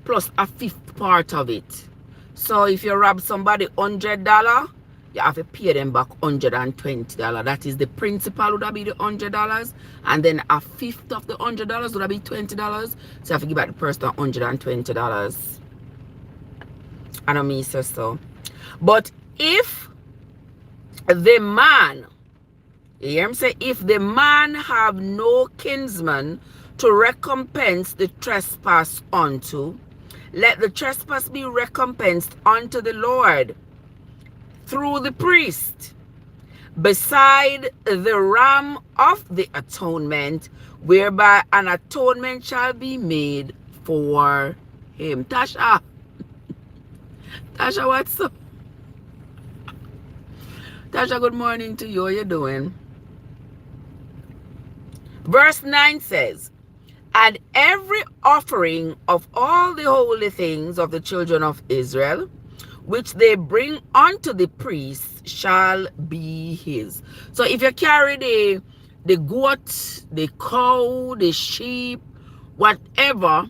plus a fifth part of it. So if you rob somebody $100, you have to pay them back $120. That is the principal, would be the $100, and then a fifth of the $100 would be $20. So you have to give back the person $120. I don't mean so. But if the man, you hear him say, if the man have no kinsman to recompense the trespass unto, let the trespass be recompensed unto the Lord through the priest, beside the ram of the atonement, whereby an atonement shall be made for him. Tasha, what's up? Tasha, good morning to you. How you doing? Verse 9 says, and every offering of all the holy things of the children of Israel, which they bring unto the priest, shall be his. So if you carry the goat, the cow, the sheep, whatever,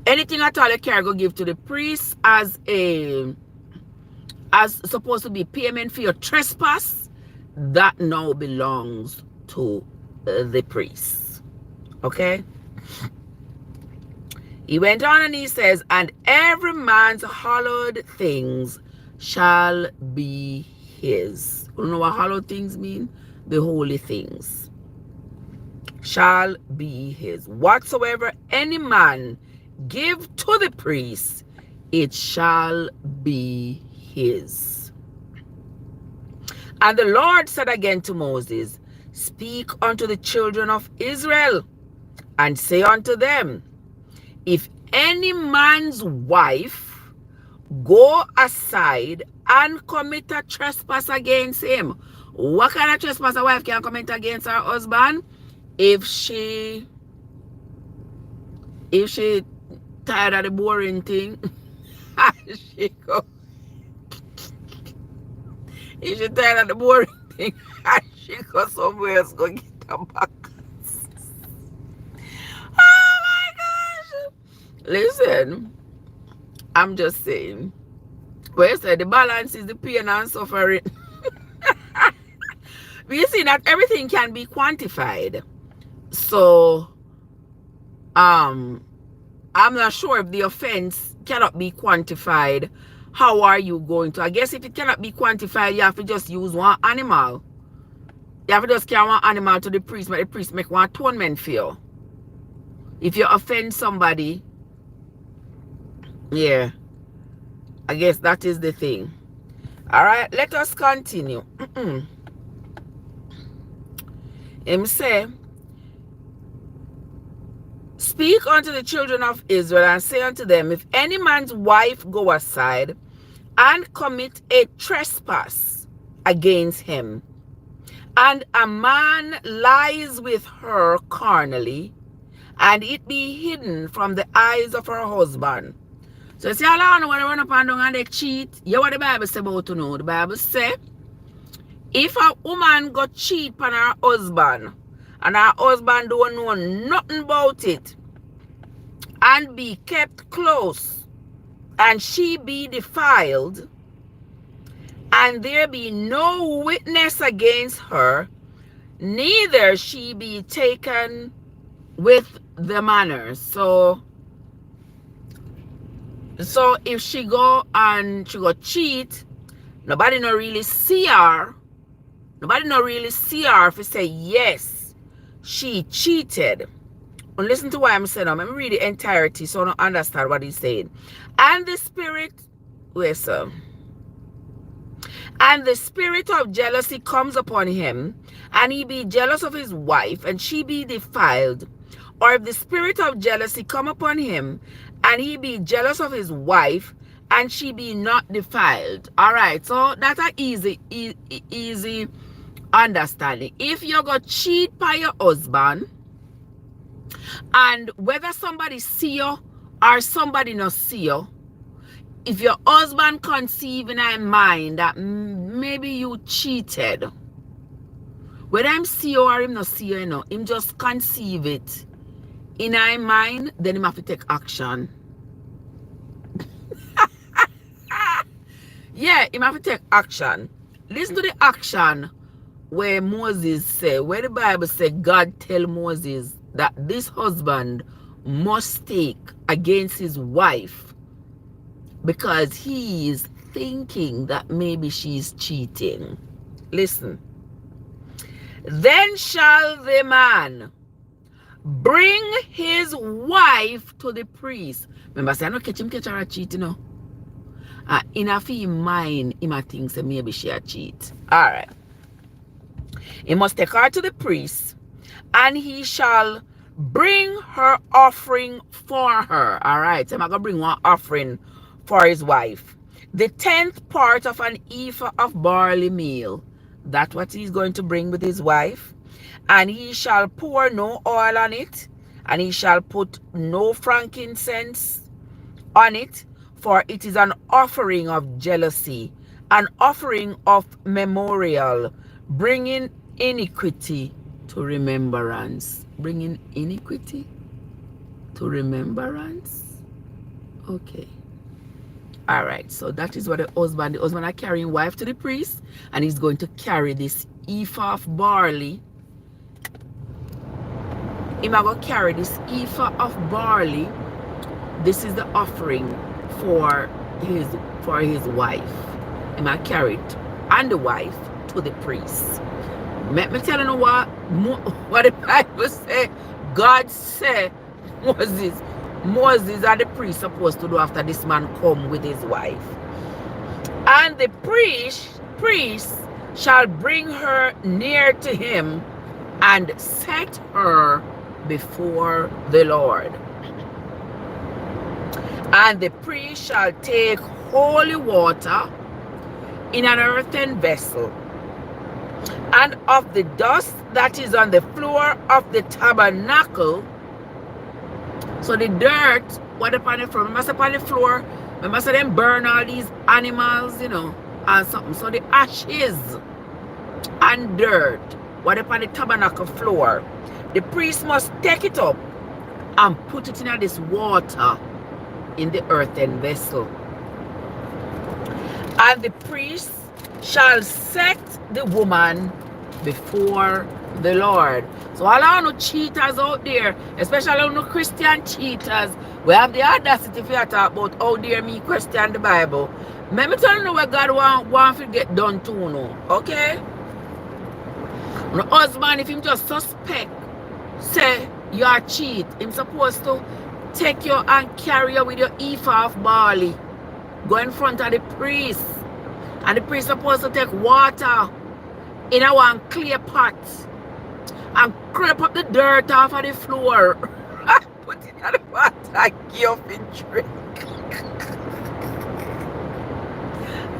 anything at all you carry, go give to the priest as supposed to be payment for your trespass, that now belongs to the priest. Okay? He went on and he says, and every man's hallowed things shall be his. You know what hallowed things mean? The holy things shall be his. Whatsoever any man give to the priest, it shall be his. And the Lord said again to Moses, speak unto the children of Israel, and say unto them, if any man's wife go aside and commit a trespass against him, what kind of trespass a wife can commit against her husband? If she tired of the boring thing, she go. If she tired of the boring thing, She go somewhere else go get a back. Oh my gosh. Listen, I'm just saying. But you said the balance is the pain and suffering. We see that everything can be quantified. So I'm not sure if the offense cannot be quantified. How are you going to? I guess if it cannot be quantified, you have to just use one animal. You have to just carry one animal to the priest, but the priest make one atonement for you. If you offend somebody, yeah, I guess that is the thing. All right, let us continue. Him say, speak unto the children of Israel and say unto them, if any man's wife go aside and commit a trespass against him, and a man lies with her carnally, and it be hidden from the eyes of her husband. So see how long when they run up and down and they cheat, you know what the Bible say about to know? The Bible say, if a woman go cheat on her husband, and her husband don't know nothing about it, and be kept close, and she be defiled, and there be no witness against her, neither she be taken with the manner. So if she go and she go cheat, nobody no really see her. Nobody no really see her if you say yes, she cheated. And listen to what I'm saying now. Let me read the entirety so I don't understand what he's saying. And the spirit, wait, sir. And the spirit of jealousy comes upon him, and he be jealous of his wife, and she be defiled. Or if the spirit of jealousy come upon him, and he be jealous of his wife, and she be not defiled. All right, so that's an easy understanding. If you go cheat by your husband, and whether somebody see you or somebody not see you, if your husband conceive in his mind that maybe you cheated, whether him see you or him not see you, him just conceive it in his mind, then him have to take action. Yeah, him have to take action. Listen to the action where Moses say, where the Bible say God tell Moses that this husband must take against his wife because he is thinking that maybe she's cheating. Listen. Then shall the man bring his wife to the priest. Remember, I say, I don't catch her cheating, you know. In a mind, he might think that maybe she a cheat. All right. He must take her to the priest, and he shall bring her offering for her. All right. So I'm going to bring one offering for his wife. The 10th part of an ephah of barley meal. That's what he's going to bring with his wife. And he shall pour no oil on it, and he shall put no frankincense on it, for it is an offering of jealousy, an offering of memorial, bringing iniquity to remembrance. Bringing iniquity to remembrance? Okay. All right, so that is what the husband are carrying wife to the priest, and he's going to carry this ephah of barley. He's going to carry this ephah of barley. This is the offering for his wife. He's going to carry it and the wife to the priest. Let me tell you what the Bible say. God said Moses and the priest supposed to do after this man come with his wife. And the priest shall bring her near to him and set her before the Lord. And the priest shall take holy water in an earthen vessel, and of the dust that is on the floor of the tabernacle. So the dirt, what upon the floor, remember upon the floor, remember them burn all these animals, and something. So the ashes and dirt, what upon the tabernacle floor, the priest must take it up and put it in this water in the earthen vessel. And the priest shall set the woman before the Lord. So all our no cheaters out there, especially all no Christian cheaters, we have the audacity to talk about how dare me question the Bible. Let me tell you what God want to get done to you know, okay? No husband, if him just suspect, say you are cheat, him supposed to take you and carry you with your ephah of barley. Go in front of the priest. And the priest supposed to take water in a one clear pot and scrape up the dirt off of the floor. Put it in the water and give up and drink.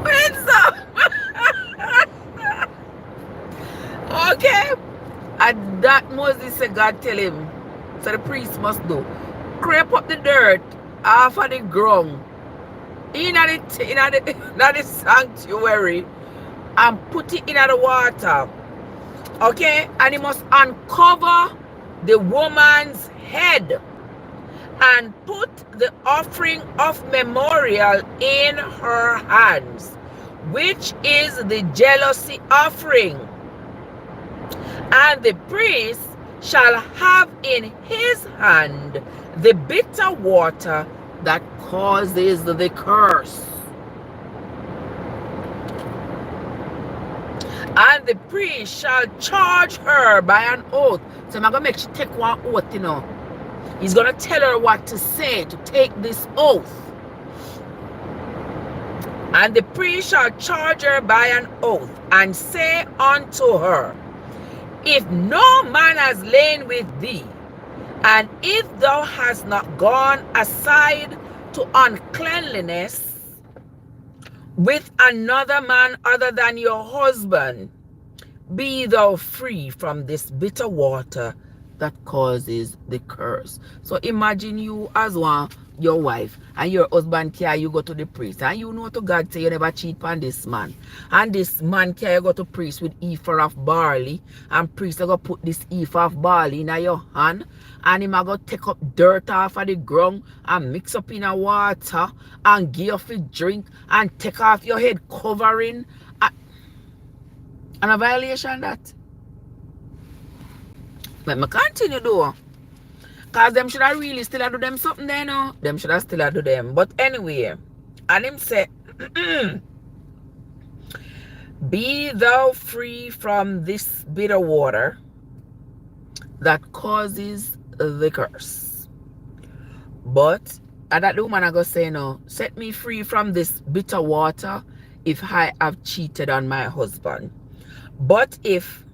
What's up? Okay. And that Moses said God tell him. So the priest must do. Scrape up the dirt off of the ground in the sanctuary and put it in the water. Okay? And he must uncover the woman's head and put the offering of memorial in her hands, which is the jealousy offering. And the priest shall have in his hand the bitter water that causes the curse. And the priest shall charge her by an oath. So I'm going to make she take one oath, you know. He's going to tell her what to say to take this oath. And the priest shall charge her by an oath and say unto her, if no man has lain with thee, and if thou hast not gone aside to uncleanliness with another man other than your husband, be thou free from this bitter water that causes the curse. So imagine you as one, your wife, and your husband care you go to the priest, and you know to God say you never cheat on this man, and this man care you go to priest with ephah of barley, and priest you go put this ephah of barley in your hand, and him go take up dirt off of the ground and mix up in a water and give you a drink and take off your head covering, and a violation that. Let me continue though. Because them should have really still do them something there now. Them should have still do them. But anyway, and him say, be thou free from this bitter water that causes the curse. But, and that the woman I go say no, set me free from this bitter water if I have cheated on my husband. But if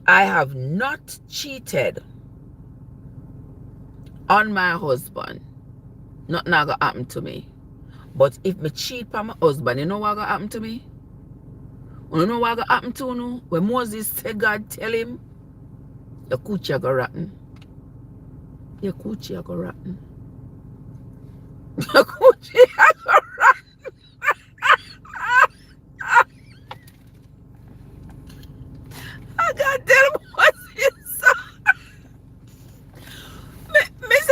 I have not cheated on my husband, nothing gonna happen to me. But if me cheat on my husband, you know what gonna happen to me? You know what gonna happen to you? When Moses said God tell him, your coochie go rotten. Your coochie go rotten. Your coochie go rotten. I gotta tell him what's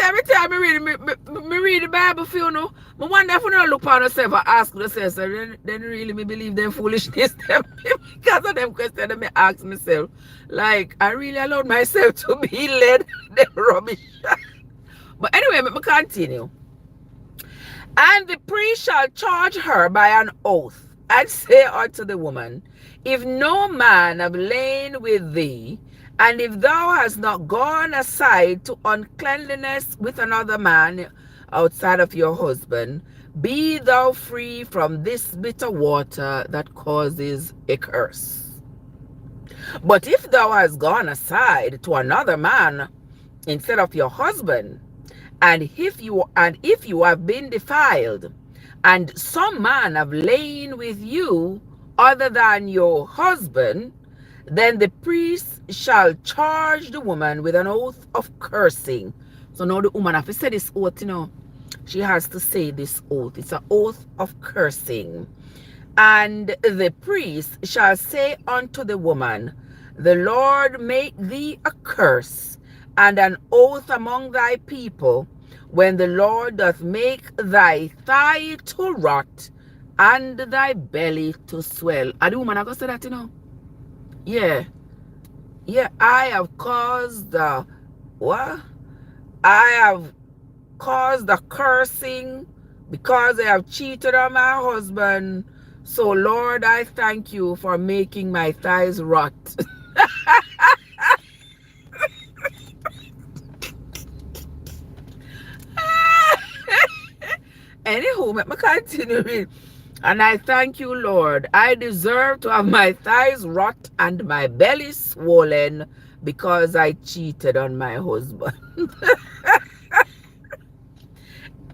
every time I read the Bible, you know, I wonder if I look on myself and ask myself, so then really me believe them foolishness them because of them questions that me ask myself. Like, I really allowed myself to be led them rubbish. But anyway, let me continue. And the priest shall charge her by an oath and say unto the woman, if no man have lain with thee, and if thou hast not gone aside to uncleanliness with another man outside of your husband, be thou free from this bitter water that causes a curse. But if thou hast gone aside to another man instead of your husband, and if you have been defiled, and some man have lain with you other than your husband, then the priest shall charge the woman with an oath of cursing. So now the woman, if she say this oath, you know, she has to say this oath. It's an oath of cursing. And the priest shall say unto the woman, the Lord make thee a curse and an oath among thy people, when the Lord doth make thy thigh to rot and thy belly to swell. And the woman I go say that, you know? Yeah. Yeah, I have caused the what? I have caused the cursing because I have cheated on my husband. So Lord, I thank you for making my thighs rot. Anywho, let me continue read. And I thank you, Lord. I deserve to have my thighs rot and my belly swollen because I cheated on my husband.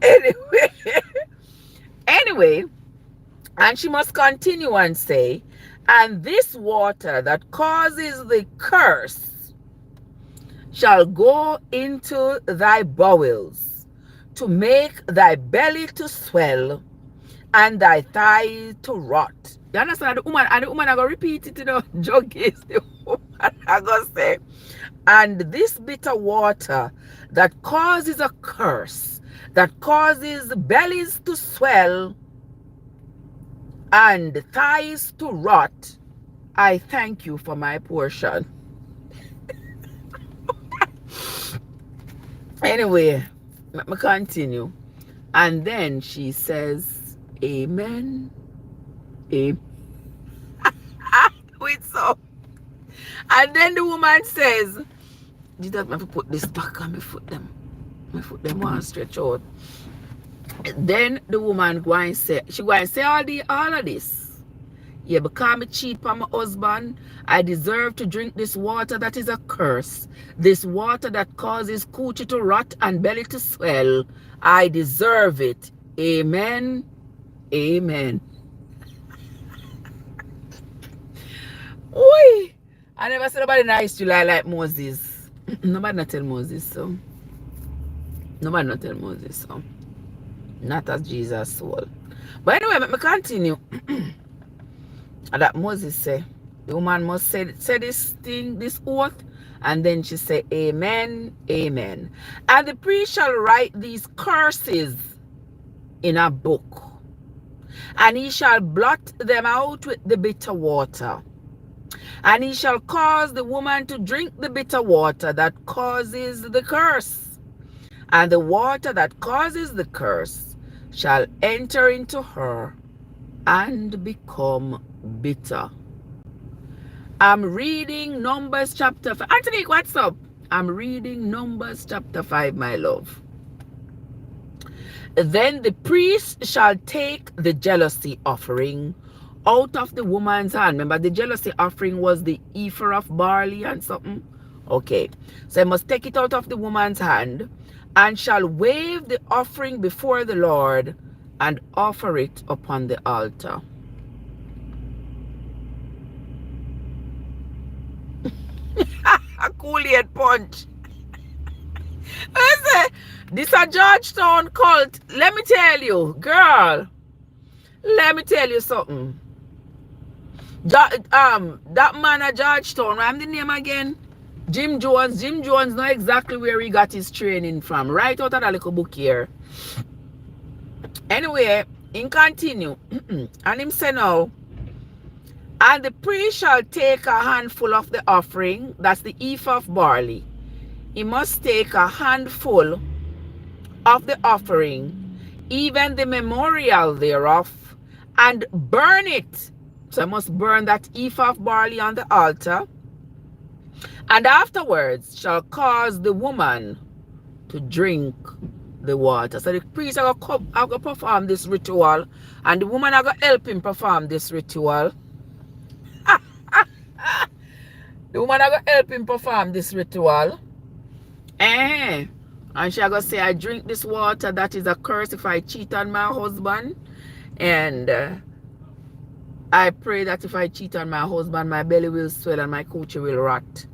Anyway, anyway, and she must continue and say, and this water that causes the curse shall go into thy bowels to make thy belly to swell and thy thigh to rot. You understand? The woman, and the woman I go repeat it, you know, joke is the woman I go say, and this bitter water that causes a curse, that causes bellies to swell and thighs to rot, I thank you for my portion. Anyway, let me continue. And then she says, amen. Amen. Wait, so. And then the woman says, you don't have to put this back on my foot them. My foot them want to stretch out. Then the woman go and say, she go and say all of this. Yeah, because I cheat on my husband, I deserve to drink this water that is a curse. This water that causes coochie to rot and belly to swell. I deserve it. Amen. Amen. Oi! I never said nobody nice to lie like Moses. Nobody not tell Moses so. Nobody not tell Moses so. Not as Jesus soul. But anyway, let me continue. And that Moses say, the woman must say this thing, this oath, and then she say, amen, amen. And the priest shall write these curses in a book, and he shall blot them out with the bitter water. And he shall cause the woman to drink the bitter water that causes the curse. And the water that causes the curse shall enter into her and become bitter. I'm reading Numbers chapter 5. Anthony, what's up? I'm reading Numbers chapter 5, my love. Then the priest shall take the jealousy offering out of the woman's hand. Remember, the jealousy offering was the ephah of barley and something. Okay, so I must take it out of the woman's hand, and shall wave the offering before the Lord and offer it upon the altar. A Kool-Aid punch. Listen, this a Georgetown cult. Let me tell you, girl. Let me tell you something. That man at Georgetown, what's the name again? Jim Jones. Jim Jones know exactly where he got his training from. Right out of that little book here. Anyway, in continue. And him say now, and the priest shall take a handful of the offering, that's the ephah of barley. He must take a handful of the offering, even the memorial thereof, and burn it. So I must burn that ephah of barley on the altar, and afterwards shall cause the woman to drink the water. So the priest are going to perform this ritual, and the woman are going to help him perform this ritual. The woman are going to help him perform this ritual. And she are going to say, I drink this water that is a curse if I cheat on my husband. And I pray that if I cheat on my husband, my belly will swell and my coochie will rot.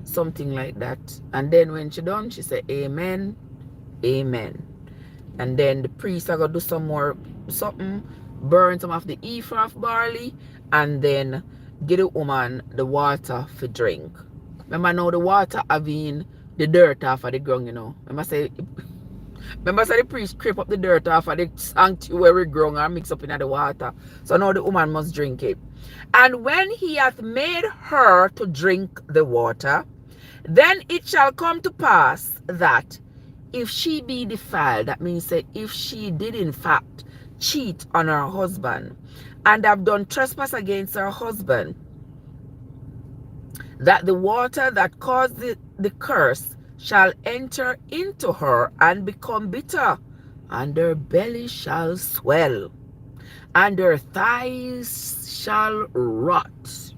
Something like that. And then when she done, she said, amen, amen. And then the priest are going to do some more something burn some of the ephah of barley, and then give the woman the water for drink. Remember now the water having the dirt off of the ground, you know. Remember say the priest scrape up the dirt off of the sanctuary ground and mix up in the water. So now the woman must drink it. And when he hath made her to drink the water, then it shall come to pass that if she be defiled, that means that if she did in fact cheat on her husband and have done trespass against her husband, that the water that caused the curse shall enter into her and become bitter, and her belly shall swell, and her thighs shall rot,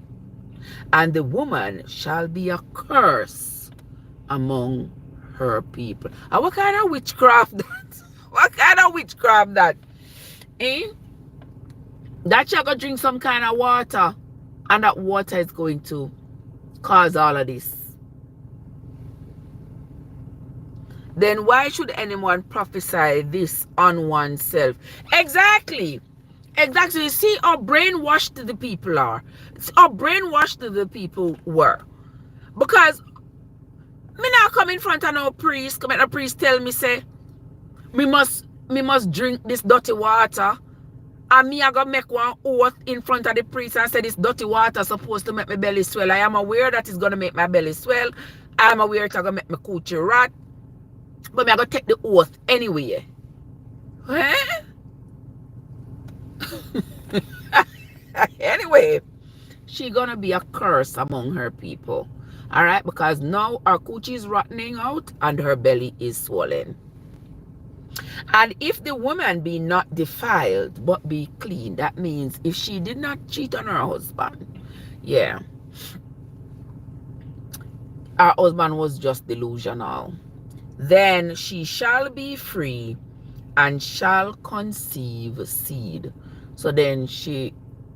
and the woman shall be a curse among her people. And what kind of witchcraft that? What kind of witchcraft that? Eh? That you're going to drink some kind of water, and that water is going to cause all of this. Then why should anyone prophesy this on oneself? Exactly. Exactly. You see how brainwashed the people are. It's how brainwashed the people were. Because me now come in front of no priest, come at a priest tell me say, me must drink this dirty water. And me I gonna make one oath in front of the priest and say this dirty water supposed to make my belly swell. I am aware that it's gonna make my belly swell. I am aware it's gonna make my coochie rot. But me I gonna take the oath anyway. Huh? Anyway, she gonna be a curse among her people. Alright, because now her coochie is rotting out and her belly is swollen. And if the woman be not defiled but be clean, that means if she did not cheat on her husband, yeah, her husband was just delusional, then she shall be free and shall conceive seed. So then she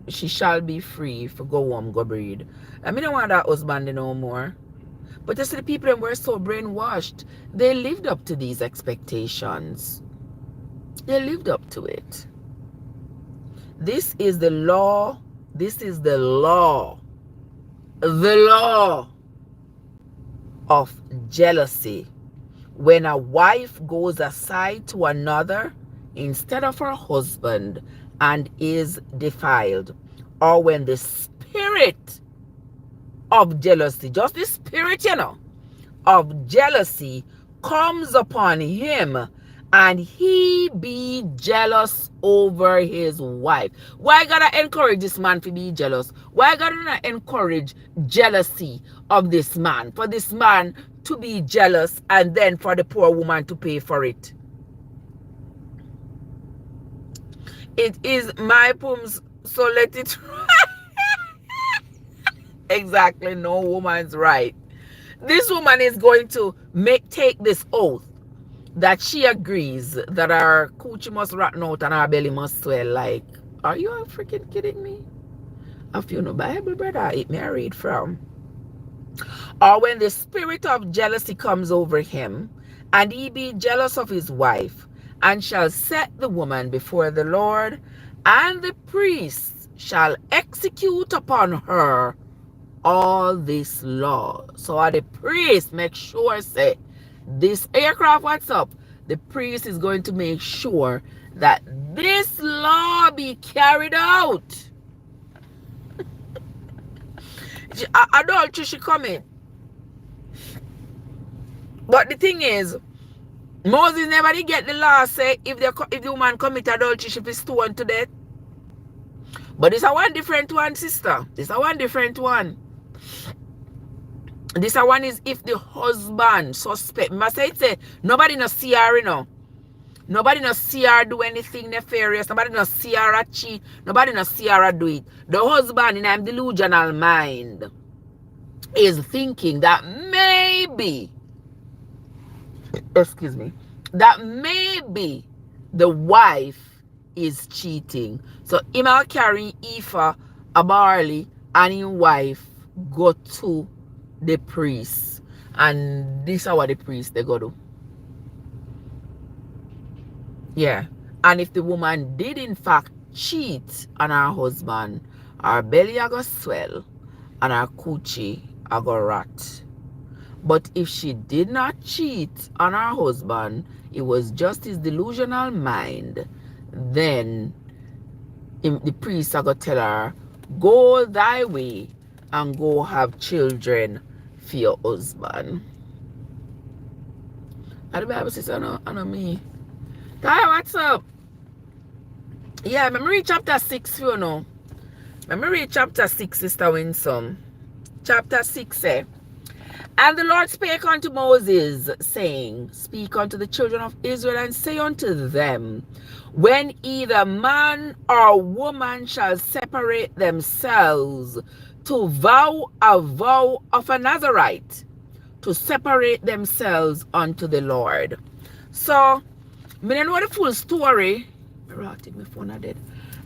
shall be free for go home, go breed. I mean, I don't want that husband no more. But you see, the people that were so brainwashed, they lived up to these expectations. They lived up to it. This is the law. This is the law. The law of jealousy. When a wife goes aside to another instead of her husband and is defiled, or when the spirit of jealousy, just the spirit, you know, of jealousy comes upon him, and he be jealous over his wife. Why gotta encourage this man to be jealous? Why gotta not encourage jealousy of this man? For this man to be jealous and then for the poor woman to pay for it. It is my poems, so let it exactly, no woman's right. This woman is going to take this oath that she agrees that her coochie must rotten out and her belly must swell. Like, are you freaking kidding me? If you know Bible, brother, it may I read from. Or when the spirit of jealousy comes over him, and he be jealous of his wife, and shall set the woman before the Lord, and the priest shall execute upon her all this law. So the priest make sure say, this aircraft, what's up? The priest is going to make sure that this law be carried out. Adultery should come in. But the thing is, Moses never did get the law say if the woman commit adultery, she be stoned to death. But this is one different one, sister. This is one different one. This one is if the husband suspect. Must say nobody no see her, you know. Nobody no see her do anything nefarious. Nobody no see her cheat. Nobody no see her do it. The husband in a delusional mind is thinking that maybe, excuse me, that maybe the wife is cheating. So him out carrying ephah, a barley, and his wife go to the priest, and this is what the priest they go do. Yeah. And if the woman did in fact cheat on her husband, her belly a go swell and her coochie a go rot. But if she did not cheat on her husband, it was just his delusional mind, then the priest are going to tell her, go thy way and go have children for your husband. And the Bible says, I know me. Hi, what's up? Yeah, let me read chapter 6 for you know. Let me read chapter 6, Sister Winsome. Chapter 6 says, and the Lord spake unto Moses, saying, speak unto the children of Israel, and say unto them, when either man or woman shall separate themselves to vow a vow of a Nazarite, to separate themselves unto the Lord. So, me don't know the full story. My phone are dead.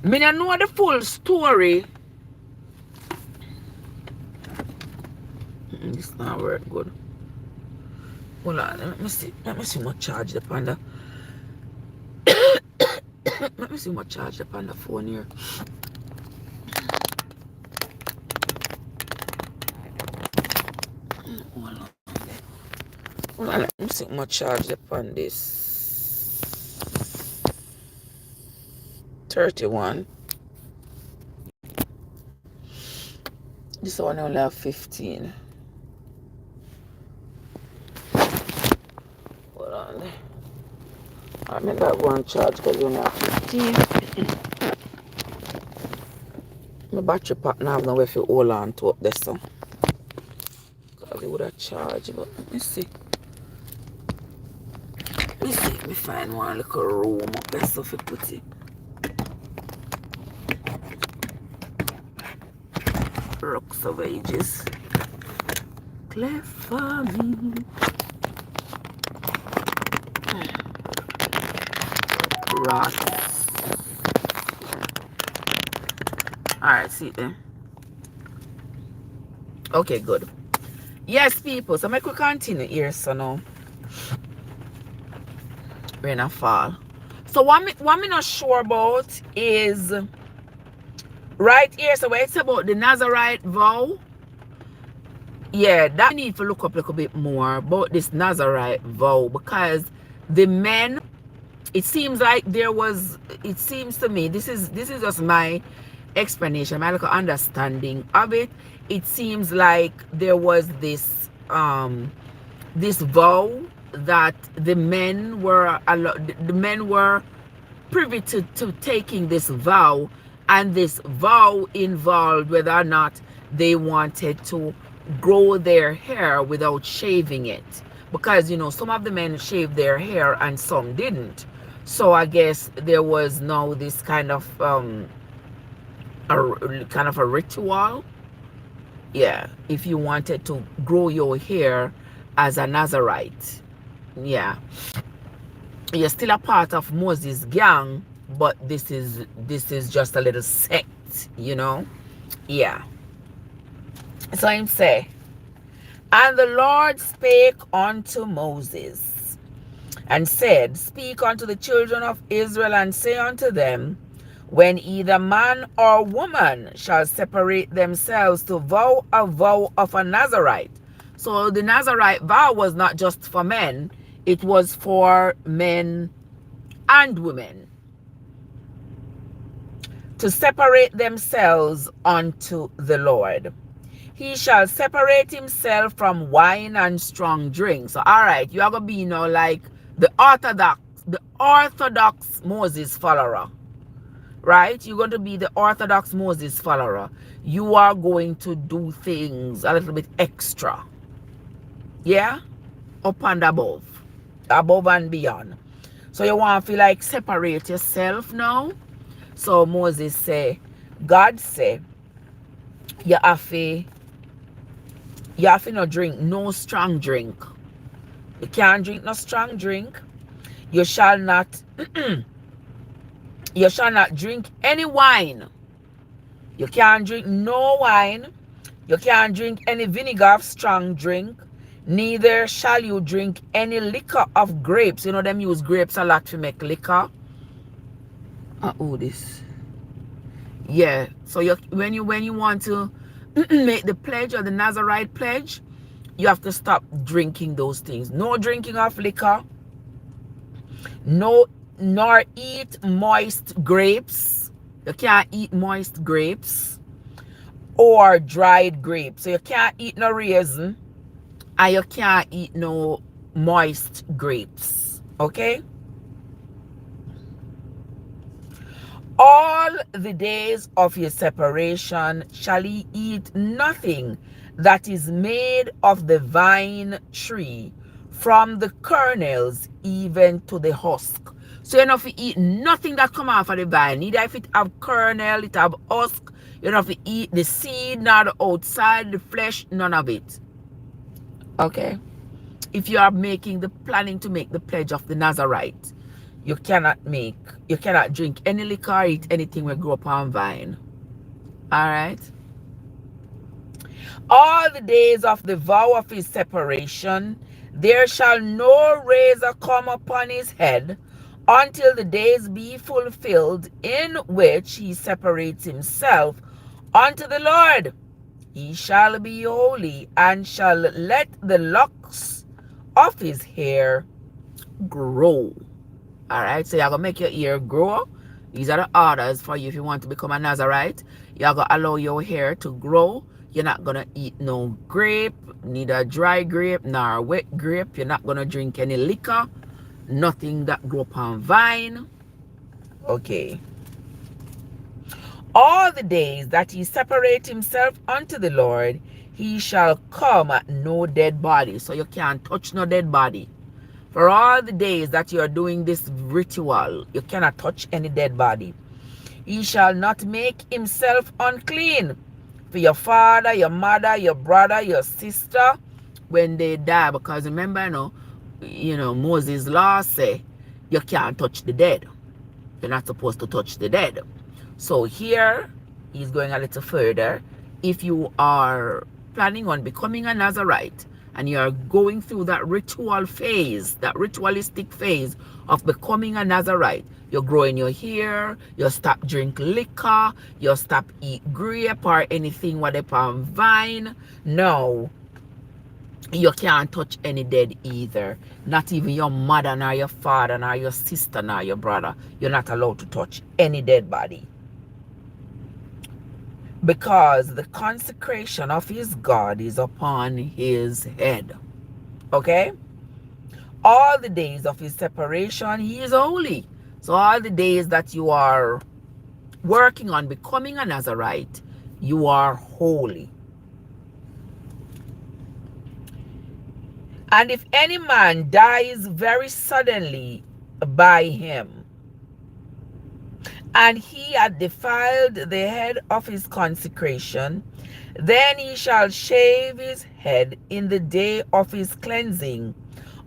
Me don't know the full story. This not work good. Hold on, let me see what charge the panda. Let me see what charge the panda phone here. Hold on, let me see what charge the panda this. 31. This one only have 15. Hold on there. I mean that one charge because you only have 15. My battery pack now have no way to hold on to up this so. Because it would have charged, but let me see. Let me see if I find one little room up there so to put it. Rocks of ages. Clever me. Rocks. Alright, see them. Okay, good. Yes, people. So, I could continue here, so now. Rain and fall. So, what me not sure about is right here. So, where it's about the Nazarite vow. Yeah, that I need to look up a little bit more about this Nazarite vow because the men, it seems like there was, it seems to me, this is just my explanation, my little understanding of it. It seems like there was this this vow that the men were privy to taking this vow, and this vow involved whether or not they wanted to grow their hair without shaving it, because you know some of the men shaved their hair and some didn't. So I guess there was now this kind of a ritual. Yeah, if you wanted to grow your hair as a Nazarite, yeah, you're still a part of Moses' gang, but this is just a little sect, you know. Yeah. So him say, and the Lord spake unto Moses, and said, speak unto the children of Israel, and say unto them, when either man or woman shall separate themselves to vow a vow of a Nazarite. So the Nazarite vow was not just for men, it was for men and women, to separate themselves unto the Lord. He shall separate himself from wine and strong drink. So all right, you are going to be, you know, like the orthodox Moses follower, right? You're going to be the orthodox Moses follower. You are going to do things a little bit extra, yeah, up and above and beyond. So you want to feel like separate yourself now. So Moses say, God say, you have to not drink no strong drink. You can't drink no strong drink. You shall not you shall not drink any wine. You can't drink no wine. You can't drink any vinegar of strong drink. Neither shall you drink any liquor of grapes. You know them use grapes a lot to make liquor. Oh, this. Yeah. So when you want to make the pledge or the Nazarite pledge, you have to stop drinking those things. No drinking of liquor, no, nor eat moist grapes. You can't eat moist grapes or dried grapes. So you can't eat no raisin and you can't eat no moist grapes. Okay? All the days of his separation shall he eat nothing that is made of the vine tree, from the kernels even to the husk. So you know if you eat nothing that come off of the vine, neither if it have kernel, it have husk, you know if you eat the seed, not the outside, the flesh, none of it. Okay? If you are planning to make the pledge of the Nazarite, you cannot drink any liquor, eat anything we grow up on vine. Alright? All the days of the vow of his separation, there shall no razor come upon his head until the days be fulfilled in which he separates himself unto the Lord. He shall be holy, and shall let the locks of his hair grow. Alright, so you're going to make your hair grow. These are the orders for you if you want to become a Nazarite. You're going to allow your hair to grow. You're not going to eat no grape, neither dry grape nor wet grape. You're not going to drink any liquor, nothing that grow upon vine. Okay. All the days that he separate himself unto the Lord, he shall come at no dead body. So you can't touch no dead body. For all the days that you are doing this ritual, you cannot touch any dead body. He shall not make himself unclean for your father, your mother, your brother, your sister when they die. Because remember, Moses' law say you can't touch the dead. You're not supposed to touch the dead. So here, he's going a little further. If you are planning on becoming a Nazarite, and you are going through that ritual phase, that ritualistic phase of becoming a Nazarite, you're growing your hair, you stop drink liquor, you stop eat grape or anything whatever on vine. No, you can't touch any dead either. Not even your mother, nor your father, nor your sister, nor your brother. You're not allowed to touch any dead body. Because the consecration of his God is upon his head. Okay? All the days of his separation, he is holy. So all the days that you are working on becoming a Nazarite, you are holy. And if any man dies very suddenly by him, and he had defiled the head of his consecration, then he shall shave his head in the day of his cleansing.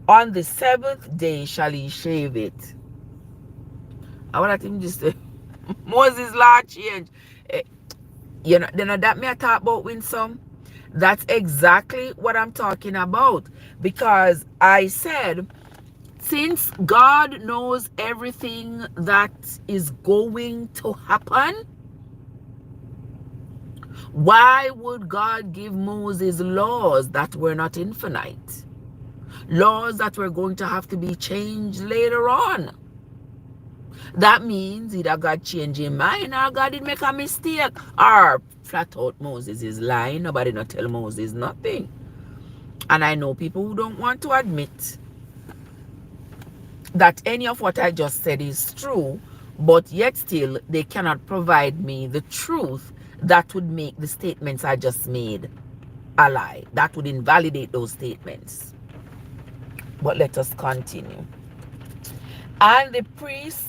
On the 7th day shall he shave it. I want him just say, Moses' law change. That me I talk about winsome. That's exactly what I'm talking about. Because I said, since God knows everything that is going to happen, why would God give Moses laws that were not infinite? Laws that were going to have to be changed later on. That means either God changed his mind or God did make a mistake. Or flat out Moses is lying. Nobody not tell Moses nothing. And I know people who don't want to admit that any of what I just said is true, but yet still they cannot provide me the truth that would make the statements I just made a lie. That would invalidate those statements. But let us continue. And the priest,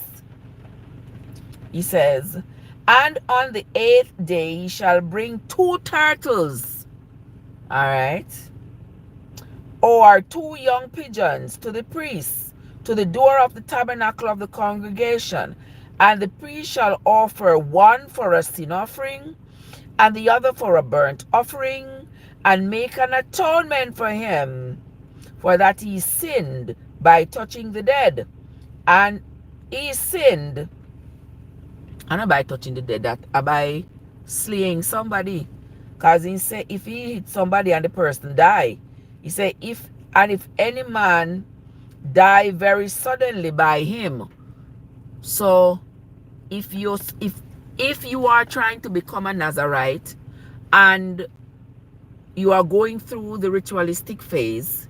he says, and on the 8th day he shall bring 2 turtles, all right, or 2 young pigeons to the priest, to the door of the tabernacle of the congregation. And the priest shall offer one for a sin offering, and the other for a burnt offering, and make an atonement for him, for that he sinned by touching the dead. And he sinned And not by touching the dead, that by slaying somebody. Because he say if he hit somebody and the person die, he say if any man die very suddenly by him. So if you are trying to become a Nazarite and you are going through the ritualistic phase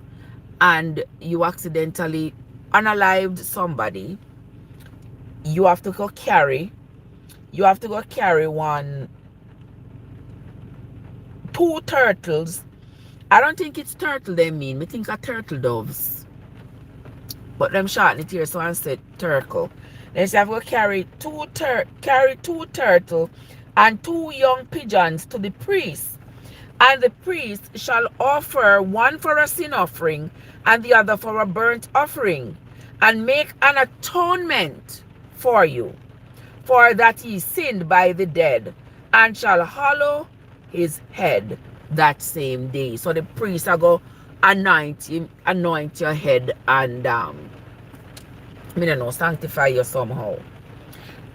and you accidentally unalived somebody, you have to go carry two turtles. I don't think it's turtle they mean. Me think of turtle doves. But them shorten it here, so I said turtle. Then you have to carry two turtle and two young pigeons to the priest. And the priest shall offer one for a sin offering and the other for a burnt offering, and make an atonement for you, for that he sinned by the dead, and shall hallow his head that same day. So the priest are go anoint your head, and I don't know, sanctify you somehow.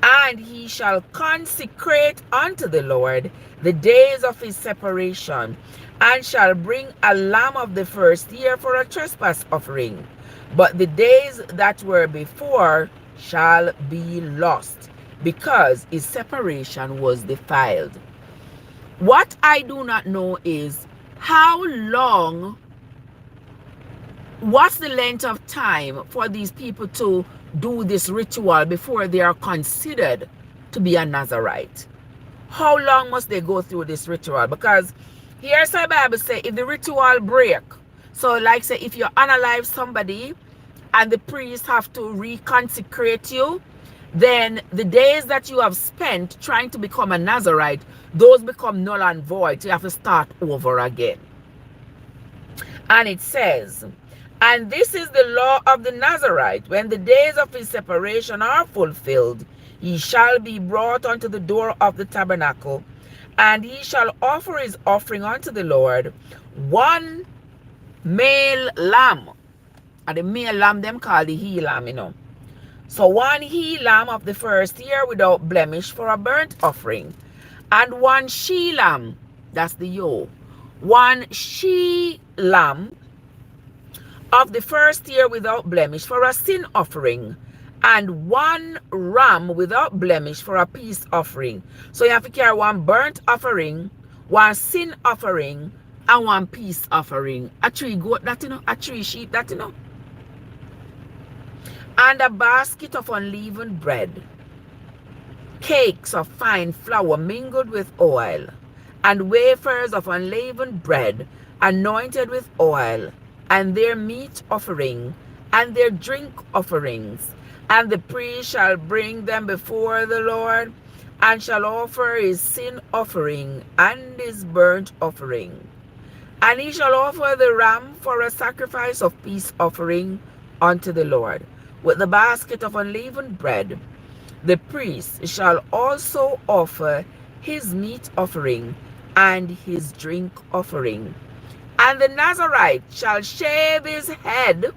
And he shall consecrate unto the Lord the days of his separation, and shall bring a lamb of the first year for a trespass offering. But the days that were before shall be lost, because his separation was defiled. What I do not know is how long, what's the length of time for these people to do this ritual before they are considered to be a Nazarite. How long must they go through this ritual? Because here's the Bible say if the ritual break, so like say if you unalive somebody and the priest have to reconsecrate you, then the days that you have spent trying to become a Nazarite, those become null and void. So you have to start over again. And it says, and this is the law of the Nazarite. When the days of his separation are fulfilled, he shall be brought unto the door of the tabernacle, and he shall offer his offering unto the Lord, one male lamb. And the male lamb them call the he lamb, you know. So one he lamb of the first year without blemish for a burnt offering, and one she lamb, that's the yo, one she lamb of the first year without blemish for a sin offering, and one ram without blemish for a peace offering. So you have to carry one burnt offering, one sin offering, and one peace offering. A 3 goat, that you know, a 3 sheep, that you know. And a basket of unleavened bread, cakes of fine flour mingled with oil, and wafers of unleavened bread anointed with oil, and their meat offering, and their drink offerings. And the priest shall bring them before the Lord, and shall offer his sin offering and his burnt offering. And he shall offer the ram for a sacrifice of peace offering unto the Lord, with the basket of unleavened bread. The priest shall also offer his meat offering and his drink offering. And the Nazarite shall shave his head.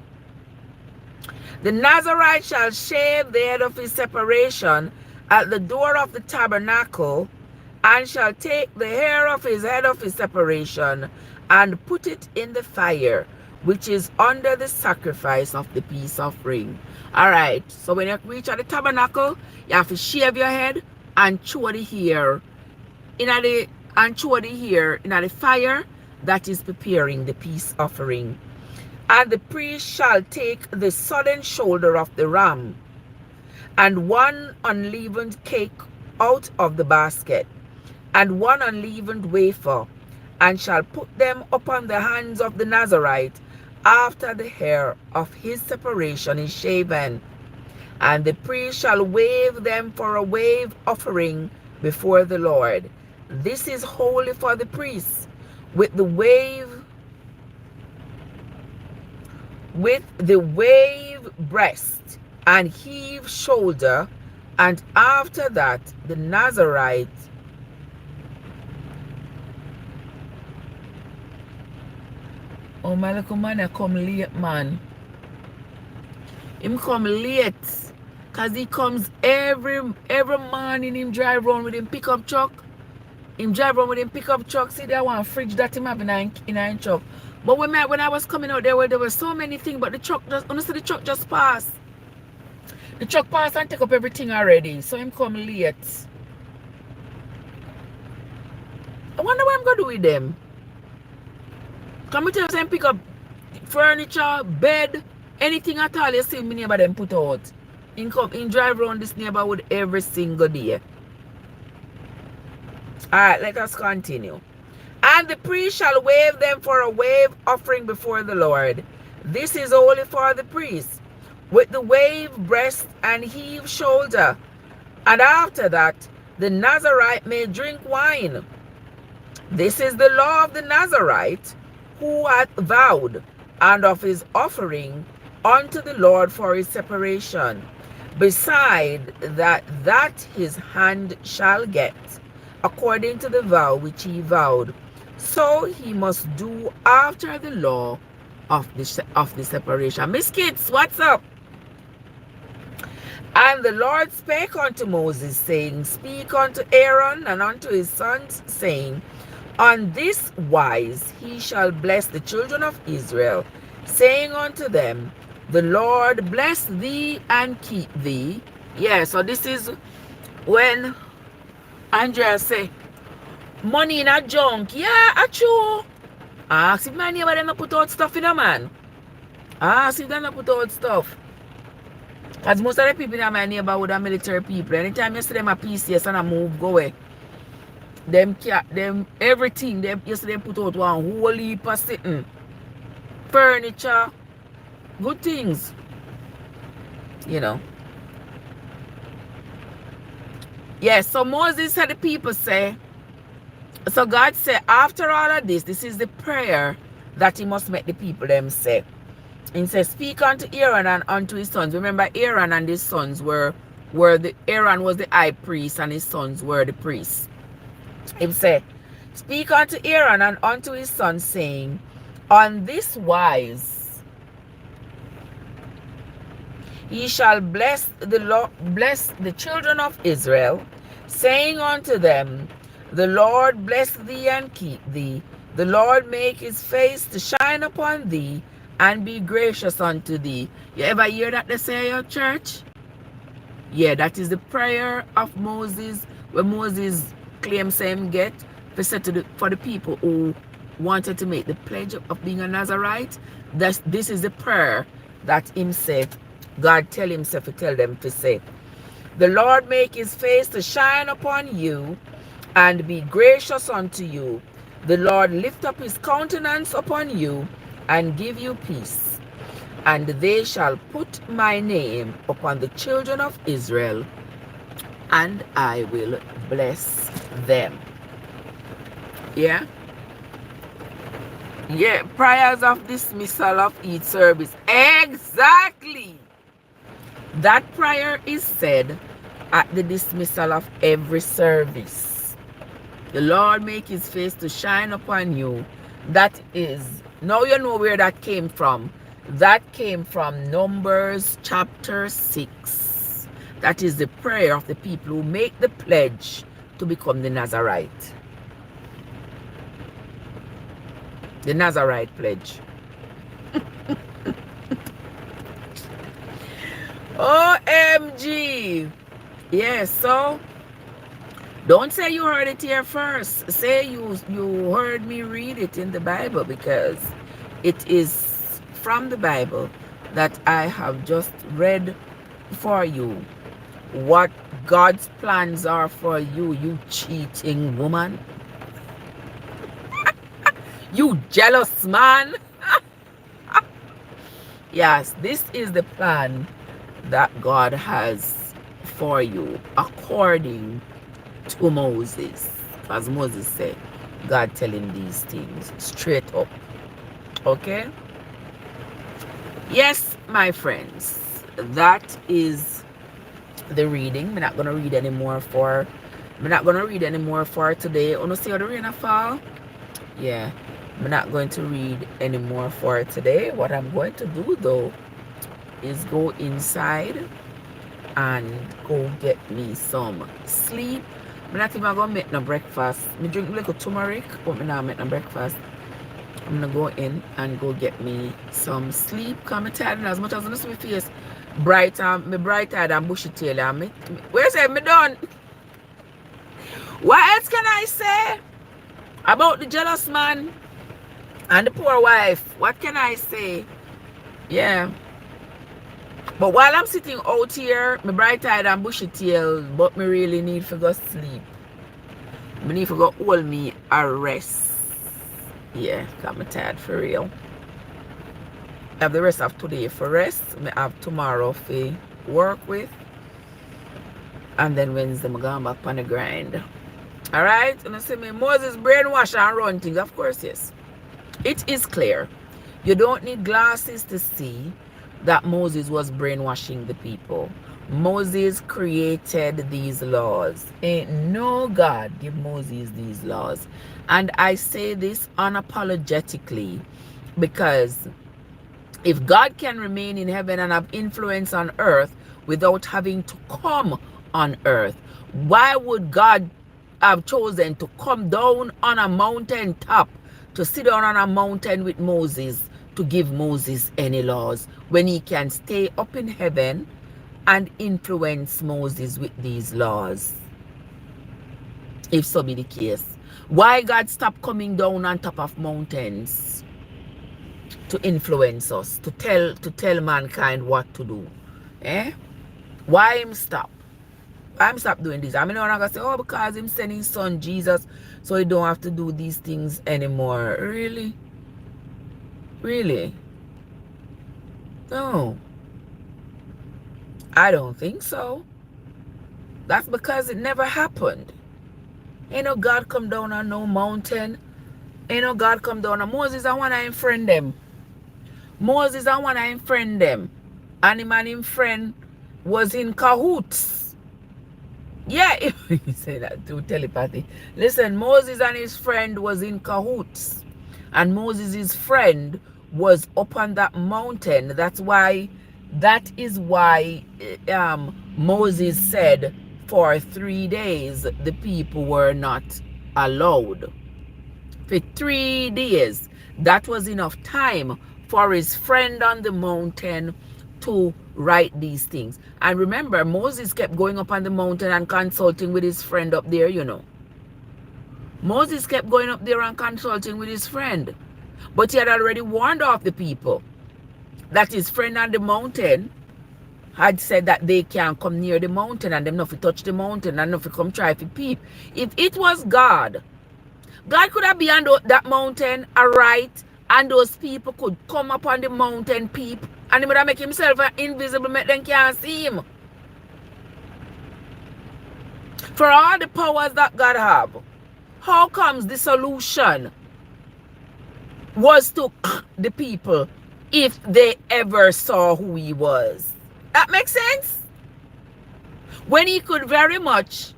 The Nazarite shall shave the head of his separation at the door of the tabernacle, and shall take the hair of his head of his separation and put it in the fire, which is under the sacrifice of the peace offering. Alright, so when you reach at the tabernacle, you have to shave your head and throw the hair in the fire that is preparing the peace offering. And the priest shall take the sodden shoulder of the ram and one unleavened cake out of the basket, and one unleavened wafer, and shall put them upon the hands of the Nazarite after the hair of his separation is shaven. And the priest shall wave them for a wave offering before the Lord. This is holy for the priests, with the wave breast and heave shoulder, and after that the Nazarite oh my little man, I come late, man. Him come late. Cause Cause he comes every morning, him drive around with him pickup truck. Him drive around with him pickup truck. See that one fridge that him have in a truck. But when I was coming out there were so many things, but the truck just honestly the truck just passed. The truck passed and take up everything already. So him come late. I wonder what I'm gonna do with them. Come we tell you pick up furniture, bed, anything at all you see me neighbor them put out. In drive around this neighborhood every single day. Alright, let us continue. And the priest shall wave them for a wave offering before the Lord. This is only for the priest, with the wave breast and heave shoulder. And after that, the Nazarite may drink wine. This is the law of the Nazarite, who hath vowed, and of his offering unto the Lord for his separation, beside that his hand shall get, according to the vow which he vowed. So he must do after the law of the separation. Miss Kids, what's up? And the Lord spake unto Moses, saying, Speak unto Aaron and unto his sons, saying, On this wise he shall bless the children of Israel, saying unto them, The Lord bless thee and keep thee. Yeah, so this is when Andrea say, money in a junk. Yeah, achoo. Ask if my neighbor them put out stuff in a man. Ask if they not put out stuff. Because most of the people in my neighborhood are military people. Anytime you see them a PCS and a move, go away. Them everything, you see them put out one whole heap of sitting. Furniture. Good things. You know. Yes, so Moses had the people say, so God said, after all of this, this is the prayer that he must make the people them say. He says, Speak unto Aaron and unto his sons. Remember, Aaron and his sons Aaron was the high priest and his sons were the priests. He said, Speak unto Aaron and unto his sons, saying, On this wise ye shall bless the children of Israel, saying unto them, The Lord bless thee and keep thee. The Lord make his face to shine upon thee and be gracious unto thee. You ever hear that they say in your church? Yeah, that is the prayer of Moses, where Moses claims him get for the people who wanted to make the pledge of being a Nazarite. This is the prayer that him said. God tell himself to tell them to say, The Lord make his face to shine upon you and be gracious unto you. The Lord lift up his countenance upon you and give you peace. And they shall put my name upon the children of Israel, and I will bless them. Yeah? Yeah, prayers of dismissal of each service. Exactly. That prayer is said at the dismissal of every service. The Lord make his face to shine upon you. That is, now you know where that came from. That came from Numbers chapter 6. That is the prayer of the people who make the pledge to become the Nazarite. The Nazarite pledge. OMG. Yes, so don't say you heard it here first. Say you heard me read it in the Bible, because it is from the Bible that I have just read for you what God's plans are for you, you cheating woman. You jealous man. Yes, this is the plan that God has for you according to Moses. As Moses said, God telling these things straight up. Okay? Yes, my friends, that is the reading. I'm not gonna read anymore for today. Wanna see how the rain fall? Yeah, I'm not going to read anymore for today. What I'm going to do though is go inside and go get me some sleep. I'm not even gonna make no breakfast. I drink a little turmeric, but I'm not make no breakfast. I'm gonna go in and go get me some sleep. Cause I'm tired, and as much as I see my face bright and me brighter than bushy tail. And where's it? Me done. What else can I say about the jealous man and the poor wife? What can I say? Yeah. But while I'm sitting out here, me bright-eyed and bushy-tailed, but me really need to go sleep. Me need to go hold me a rest. Yeah, because I'm tired for real. I have the rest of today for rest. Me have tomorrow for work with. And then Wednesday, I'm going back on the grind. Alright? And I say me, Moses brainwash and run things. Of course, yes. It is clear. You don't need glasses to see that Moses was brainwashing the people. Moses created these laws. Ain't no God give Moses these laws. And I say this unapologetically because if God can remain in heaven and have influence on earth without having to come on earth, why would God have chosen to come down on a mountain top, to sit down on a mountain with Moses, to give Moses any laws, when he can stay up in heaven and influence Moses with these laws? If so be the case, why God stop coming down on top of mountains to influence us, to tell mankind what to do? Why him stop? Why him stop doing this? I mean, I'm not gonna say, oh, because him sent his son Jesus, so he don't have to do these things anymore. Really? Really? No. I don't think so. That's because it never happened. Ain't no God come down on no mountain. Ain't no God come down on Moses. I want to friend them. Moses, I want to friend them. And him and him friend was in cahoots. Yeah, he said that through telepathy. Listen, Moses and his friend was in cahoots. And Moses' friend was up on that mountain. That is why Moses said for 3 days the people were not allowed. For 3 days, that was enough time for his friend on the mountain to write these things. And remember, Moses kept going up on the mountain and consulting with his friend up there, you know. Moses kept going up there and consulting with his friend. But he had already warned off the people that his friend on the mountain had said that they can't come near the mountain and them not to touch the mountain and not to come try to peep. If it was God, God could have been on that mountain, alright, and those people could come up on the mountain, peep, and he would have make himself invisible, make them can't see him. For all the powers that God have, how comes the solution was to the people if they ever saw who he was? That makes sense? When he could very much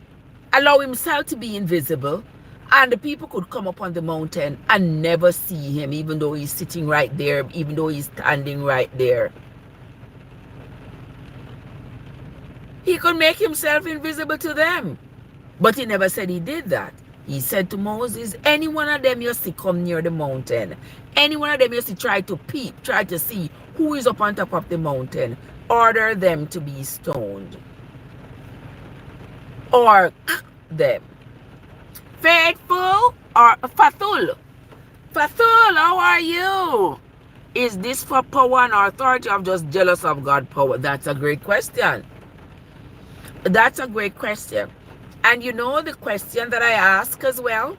allow himself to be invisible and the people could come up on the mountain and never see him, even though he's sitting right there, even though he's standing right there. He could make himself invisible to them. But he never said he did that. He said to Moses, any one of them you see come near the mountain, any one of them you see try to peep, try to see who is up on top of the mountain, order them to be stoned. Or them. Faithful or Fathul? Fathul, how are you? Is this for power and authority or just jealous of God's power? That's a great question. That's a great question. And you know the question that I ask as well?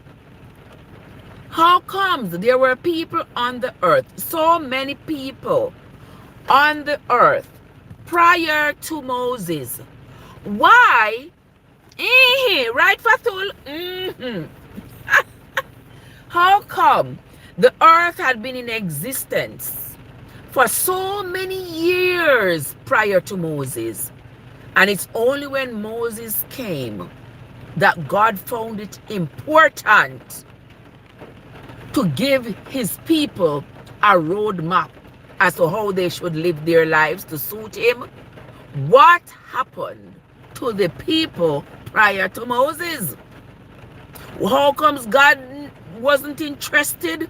How comes there were people on the earth, so many people on the earth prior to Moses? Why? Right, Fatul? How come the earth had been in existence for so many years prior to Moses? And it's only when Moses came that God found it important to give his people a roadmap as to how they should live their lives to suit him. What happened to the people prior to Moses? How comes God wasn't interested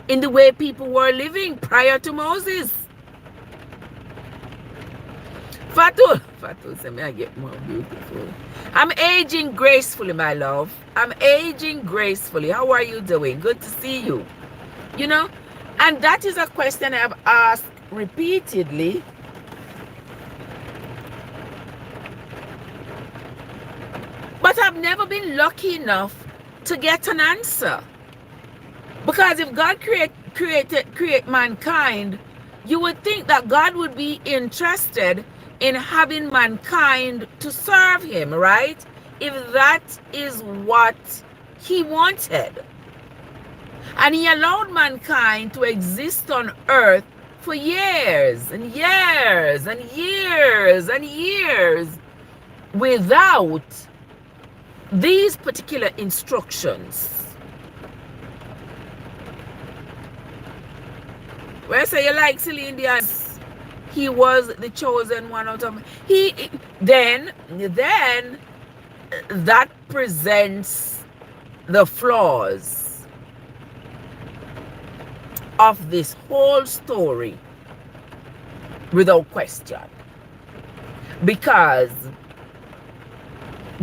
in the way people were living prior to Moses? Fatul said, may I get more beautiful. I'm aging gracefully, my love. I'm aging gracefully. How are you doing? Good to see you. You know, and that is a question I've asked repeatedly. But I've never been lucky enough to get an answer. Because if God create mankind, you would think that God would be interested in having mankind to serve him, right? If that is what he wanted. And he allowed mankind to exist on earth for years and years and years and years without these particular instructions. Where say you like Celine Dion? He was the chosen one out of then that presents the flaws of this whole story without question. Because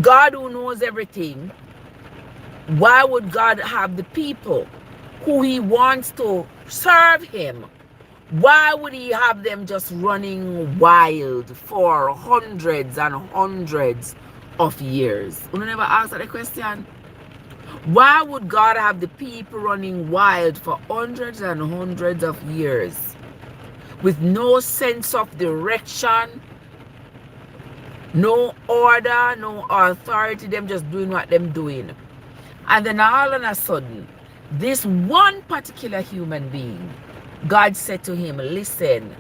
God, who knows everything, why would God have the people who he wants to serve him? Why would he have them just running wild for hundreds and hundreds of years? You never asked that question? Why would God have the people running wild for hundreds and hundreds of years with no sense of direction, no order, no authority, them just doing what them doing? And then all of a sudden, this one particular human being, God said to him, listen,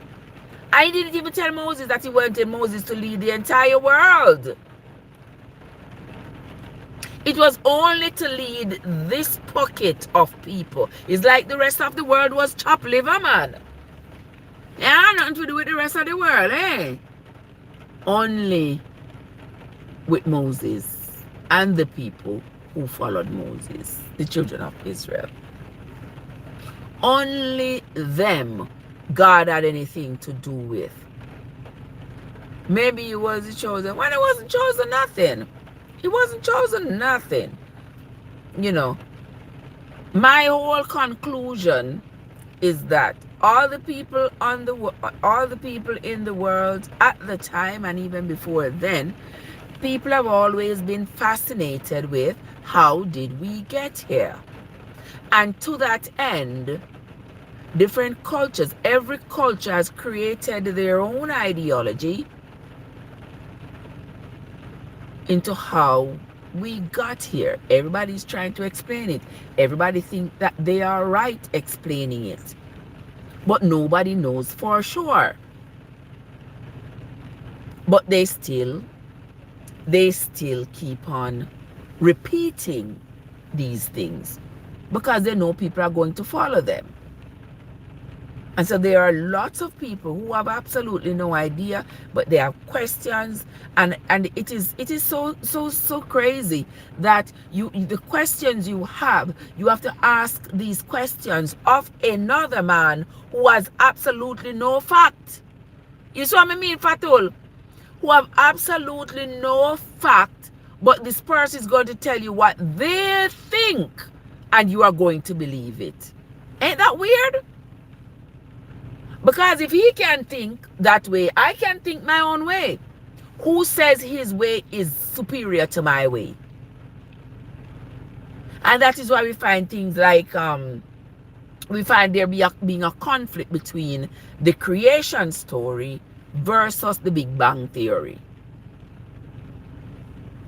I didn't even tell Moses that he wanted Moses to lead the entire world. It was only to lead this pocket of people. It's like the rest of the world was chopped liver, man. Yeah, nothing to do with the rest of the world, eh? Only with Moses and the people who followed Moses, the children of Israel. Only them God had anything to do with. Maybe he was chosen. When he wasn't chosen nothing. He wasn't chosen nothing. You know, my whole conclusion is that all the people in the world at the time and even before then, people have always been fascinated with how did we get here? And to that end, different cultures, every culture has created their own ideology into how we got here. Everybody's trying to explain it. Everybody thinks that they are right explaining it. But nobody knows for sure. But they still keep on repeating these things because they know people are going to follow them. And so there are lots of people who have absolutely no idea, but they have questions, and it is so crazy that the questions you have to ask these questions of another man who has absolutely no fact. You see what I mean, Fatul? Who have absolutely no fact, but this person is going to tell you what they think, and you are going to believe it. Ain't that weird? Because if he can think that way, I can think my own way. Who says his way is superior to my way? And that is why we find things like, we find there being a conflict between the creation story versus the Big Bang Theory.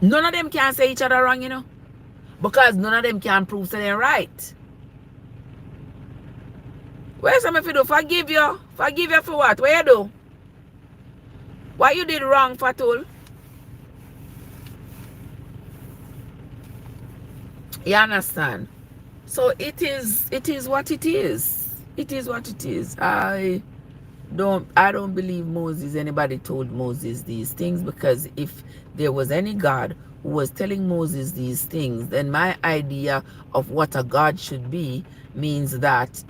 None of them can say each other wrong, you know, because none of them can prove that they're right. Where's some if you do? Forgive you? Forgive you for what? What you do? What you did wrong, Fatul? You understand? So it is what it is. It is what it is. I don't believe Moses, anybody told Moses these things, because if there was any God who was telling Moses these things, then my idea of what a God should be means that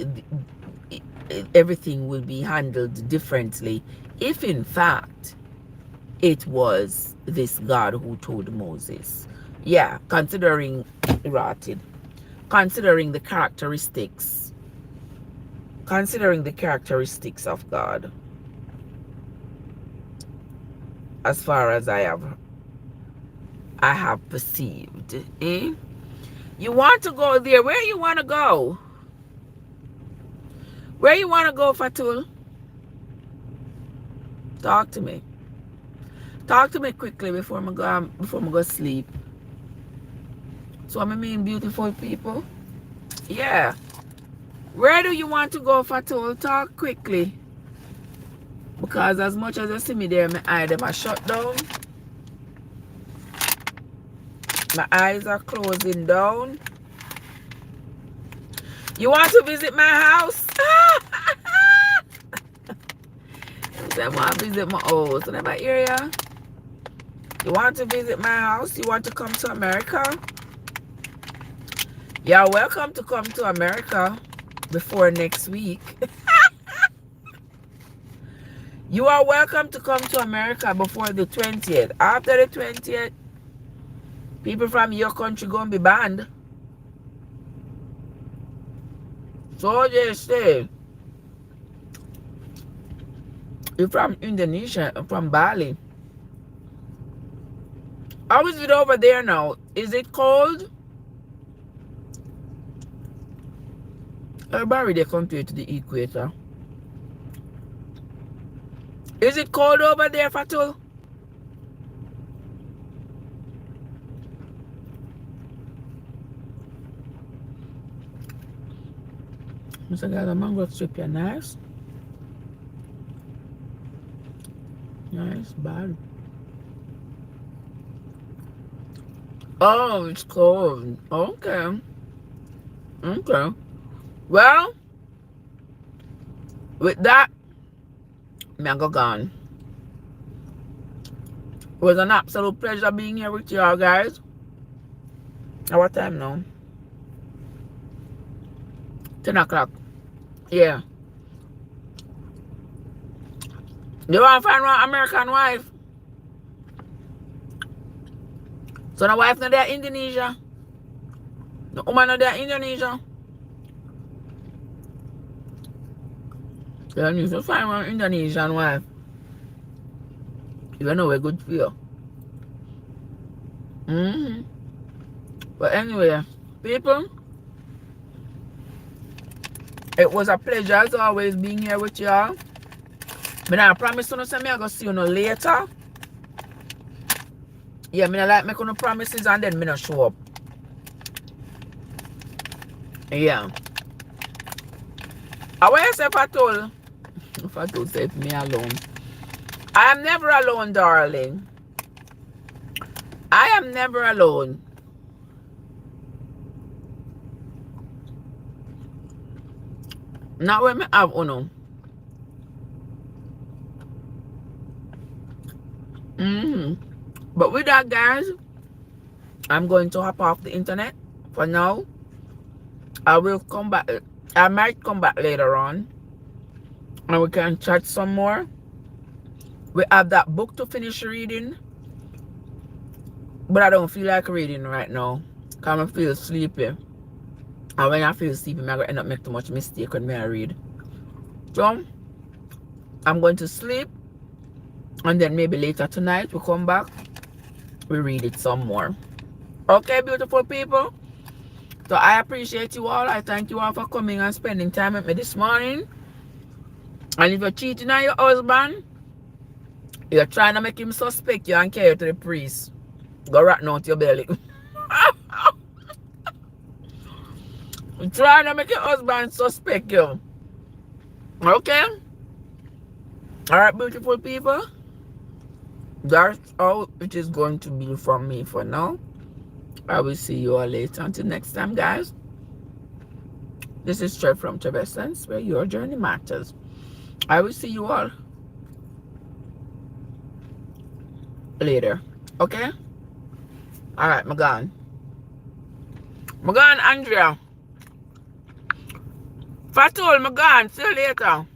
everything will be handled differently if in fact it was this God who told Moses. Yeah, considering the characteristics of God, as far as I have perceived. You want to go there? Where you want to go? Where you want to go, Fatul? Talk to me. Talk to me quickly before I go sleep. So I mean, beautiful people. Yeah. Where do you want to go, Fatul? Talk quickly. Because as much as you see me there, my eyes are shut down. My eyes are closing down. You want to visit my house? I want to visit my house. In my area. You want to visit my house? You want to come to America? You're welcome to come to America before next week. You are welcome to come to America before the 20th. After the 20th, people from your country gonna be banned. So they say, you're from Indonesia, from Bali. How is it over there now? Is it cold? Everybody they compare to the equator. Is it cold over there, Fatul? Mr. Guy, the mango strip here, nice. Nice, bad. Oh, it's cold. Okay. Okay. Well, with that, I'm gone. It was an absolute pleasure being here with y'all guys. At what time now? 10 o'clock. Yeah. You want to find one American wife? So the wife not there Indonesia. The woman not there Indonesia. You need to find one Indonesian wife. You know we're good for you. But anyway, people, it was a pleasure as always being here with y'all. But I promise you, I'm going to see you later. Yeah, I like making no promises and then I not show up. Yeah. I want to say Fatul said me alone. I am never alone, darling. I am never alone. Not when I have uno. But with that, guys, I'm going to hop off the internet for now. I will come back. I might come back later on and we can chat some more. We have that book to finish reading, but I don't feel like reading right now because I feel sleepy. And when I feel sleepy, I'm going to end up making too much mistake when I read. So I'm going to sleep, and then maybe later tonight we come back, we read it some more. Okay, beautiful people. So I appreciate you all. I thank you all for coming and spending time with me this morning. And if you're cheating on your husband, you're trying to make him suspect you and carry you to the priest, go rotten out your belly. You're trying to make your husband suspect you. Okay? Alright, beautiful people. That's all it is going to be from me for now. I will see you all later. Until next time, guys. This is Trev from Trevessence, where your journey matters. I will see you all later. Okay? Alright, I'm gone. I'm gone, Andrea. Fatul, I'm gone. See you later.